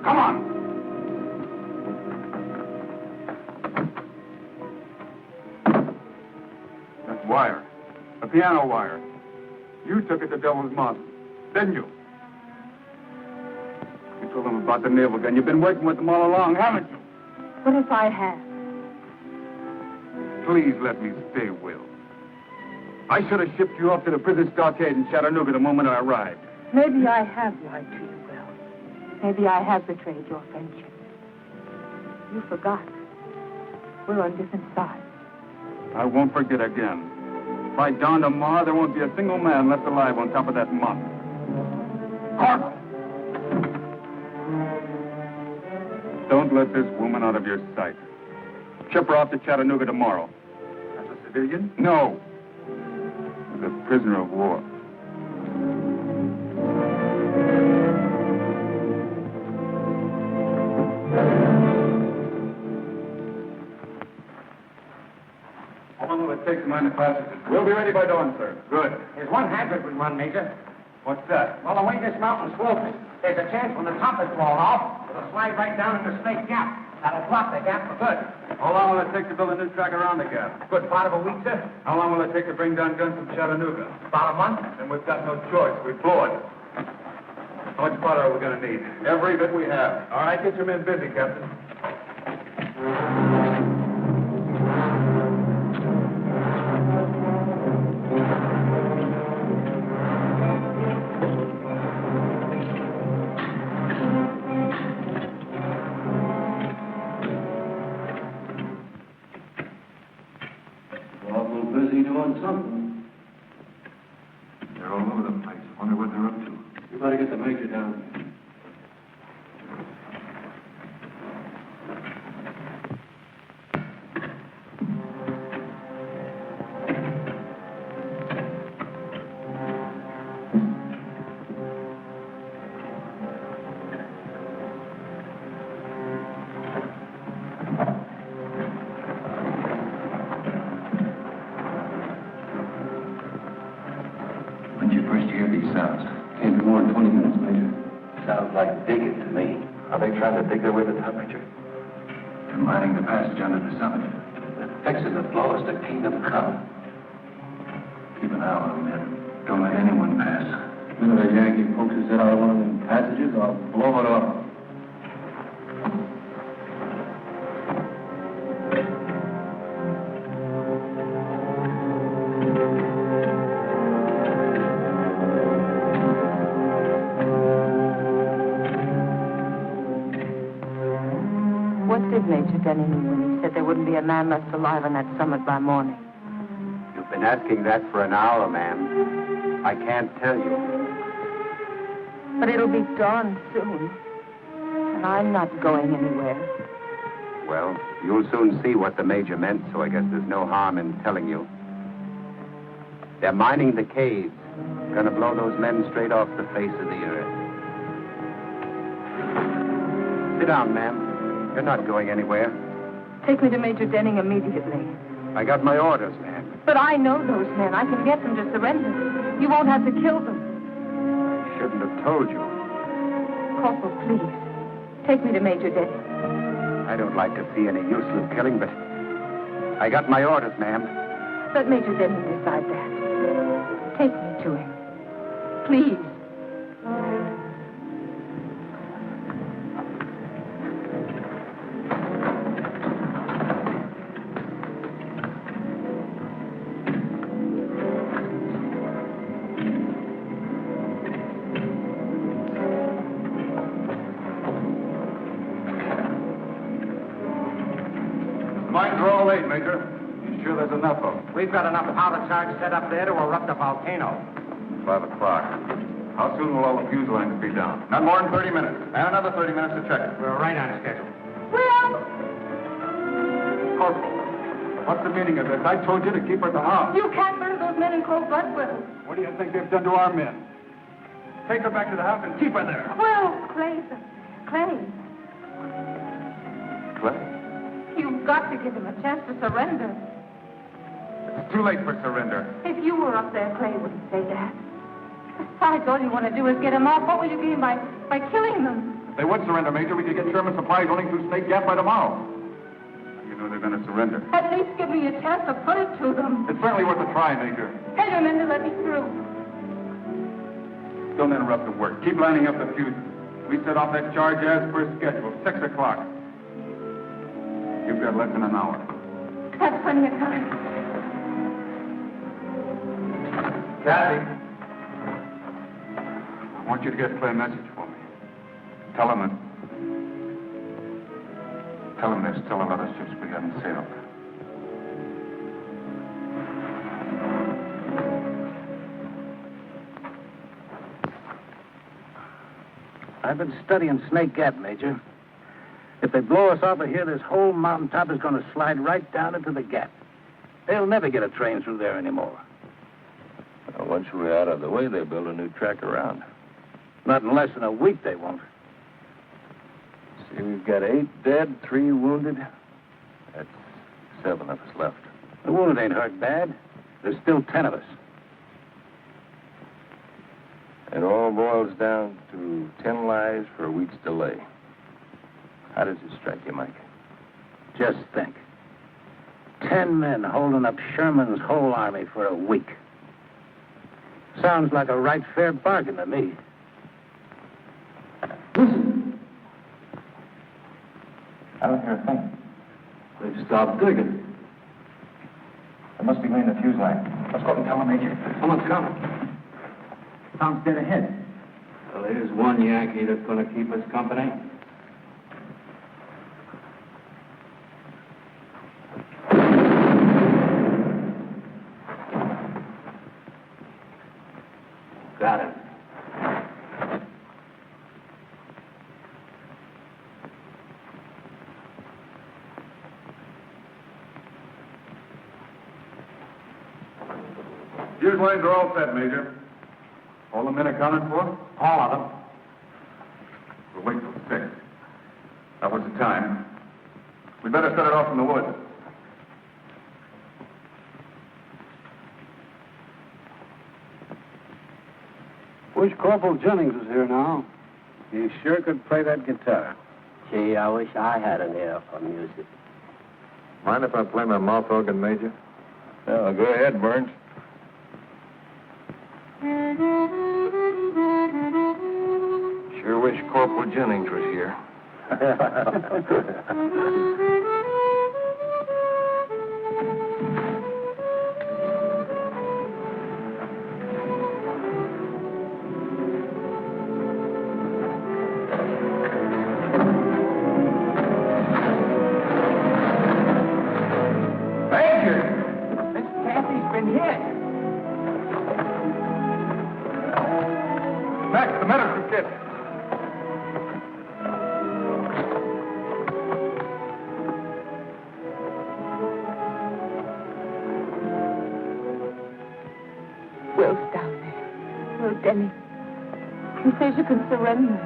Come on! That wire. The piano wire. You took it to Devil's Mountain, didn't you? You told them about the naval gun. You've been working with them all along, haven't you? What if I have? Please let me stay, Will. I should have shipped you off to the prison stockade in Chattanooga the moment I arrived. Maybe I have lied to you, Will. Maybe I have betrayed your friendship. You forgot. We're on different sides. I won't forget again. By dawn tomorrow, there won't be a single man left alive on top of that mountain. Corporal! Don't let this woman out of your sight. Ship her off to Chattanooga tomorrow. As a civilian? No. As a prisoner of war. How long will it take to mine the passages? We'll be ready by dawn, sir. Good. There's one hazard we run, Major. What's that? Well, the way this mountain's sloping, there's a chance when the top is blown off, it'll slide right down into Snake Gap. That'll block the gap for good. How long will it take to build a new track around the gap? Good part of a week, sir. How long will it take to bring down guns from Chattanooga? About a month. Then we've got no choice. We blow it. How much powder are we going to need? Every bit we have. All right, get your men busy, Captain. Busy doing something. They're all over the place. Wonder what they're up to. You better get the major down. When'd you first hear these sounds? Can't be more than 20 minutes, Major. Sounds like digging to me. Are they trying to dig their way to the top, Major? They're mining the passage under the summit. They're fixing to blow us to kingdom come. Keep an eye on them, men. Don't let anyone pass. One of the Yankee folks is out of one of them passages, I'll blow it off. What did Major Denny mean when he said there wouldn't be a man left alive on that summit by morning? You've been asking that for an hour, ma'am. I can't tell you. But it'll be dawn soon. And I'm not going anywhere. Well, you'll soon see what the Major meant, so I guess there's no harm in telling you. They're mining the caves. Gonna blow those men straight off the face of the earth. Sit down, ma'am. You're not going anywhere. Take me to Major Denning immediately. I got my orders, ma'am. But I know those men. I can get them to surrender. You won't have to kill them. I shouldn't have told you. Corporal, please. Take me to Major Denning. I don't like to see any useless killing, but I got my orders, ma'am. Let Major Denning decide that. Take me to him. Please. Mines are all laid, Major. You sure there's enough of them? We've got enough powder charge set up there to erupt a volcano. 5 o'clock. How soon will all the fuse lines be down? Not more than 30 minutes. And another 30 minutes to check it. We're right on schedule. Corporal, what's the meaning of this? I told you to keep her at the house. You can't murder those men in cold blood, Will. What do you think they've done to our men? Take her back to the house and keep her there. Will, Clay. Clay. Clay? You've got to give him a chance to surrender. It's too late for surrender. If you were up there, Clay wouldn't say that. Besides, all you want to do is get him off. What will you gain by killing them? If they would surrender, Major, we could get Sherman supplies running through Snake Gap by tomorrow. You know they're going to surrender. At least give me a chance to put it to them. It's certainly worth a try, Major. Tell your men to let me through. Don't interrupt the work. Keep lining up the fuses. We set off that charge as per schedule, 6 o'clock. You've got less than an hour. That's plenty of time. Kathy. I want you to get Clay a message for me. Tell him there's still another ships we haven't sailed. I've been studying Snake Gap, Major. If they blow us off of here, this whole mountaintop is going to slide right down into the gap. They'll never get a train through there anymore. Well, once we're out of the way, they'll build a new track around. Not in less than a week, they won't. See, we've got 8 dead, 3 wounded. That's 7 of us left. The wounded ain't hurt bad. There's still 10 of us. It all boils down to 10 lives for a week's delay. How does it strike you, Mike? Just think. 10 men holding up Sherman's whole army for a week. Sounds like a right fair bargain to me. Listen. I don't hear a thing. They've stopped digging. They must be laying the fuse line. Let's go up and tell them, Major. Someone's coming. Sounds dead ahead. Well, here's one Yankee that's going to keep us company. Got him. Fuse lines are all set, Major. All the men accounted for? All of them. We'll wait till 6. That was the time. We'd better set it off in the woods. Wish Corporal Jennings was here now. He sure could play that guitar. Gee, I wish I had an ear for music. Mind if I play my mouth organ, Major? Oh, go ahead, Burns. Sure wish Corporal Jennings was here. Max, the medicine kit. Jennings. He says you can surrender.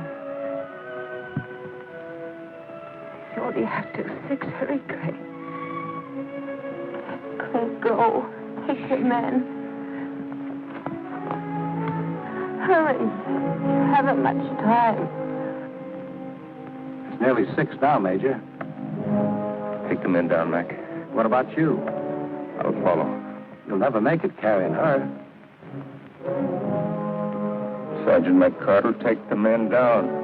You only have to 6 hurry, Craig. Craig, go. Take your men. Hurry. You haven't much time. It's nearly 6 now, Major. Take the men down, Mac. What about you? I'll follow. You'll never make it carrying her. Sergeant McCart will take the men down.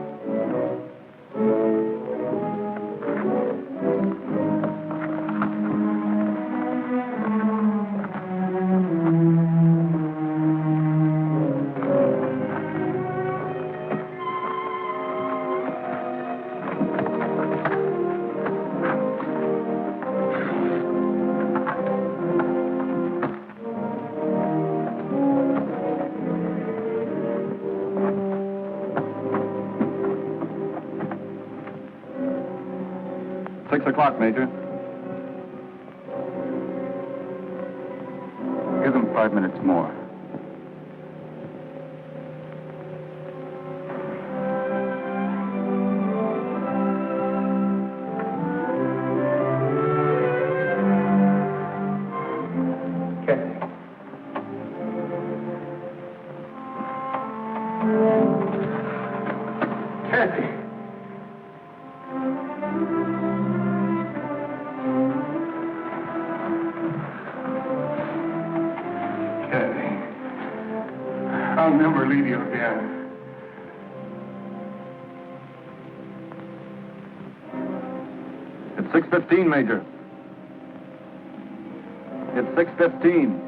6 o'clock, Major. Give them 5 minutes more. I'll never leave you again. It's 6:15, Major. It's 6:15.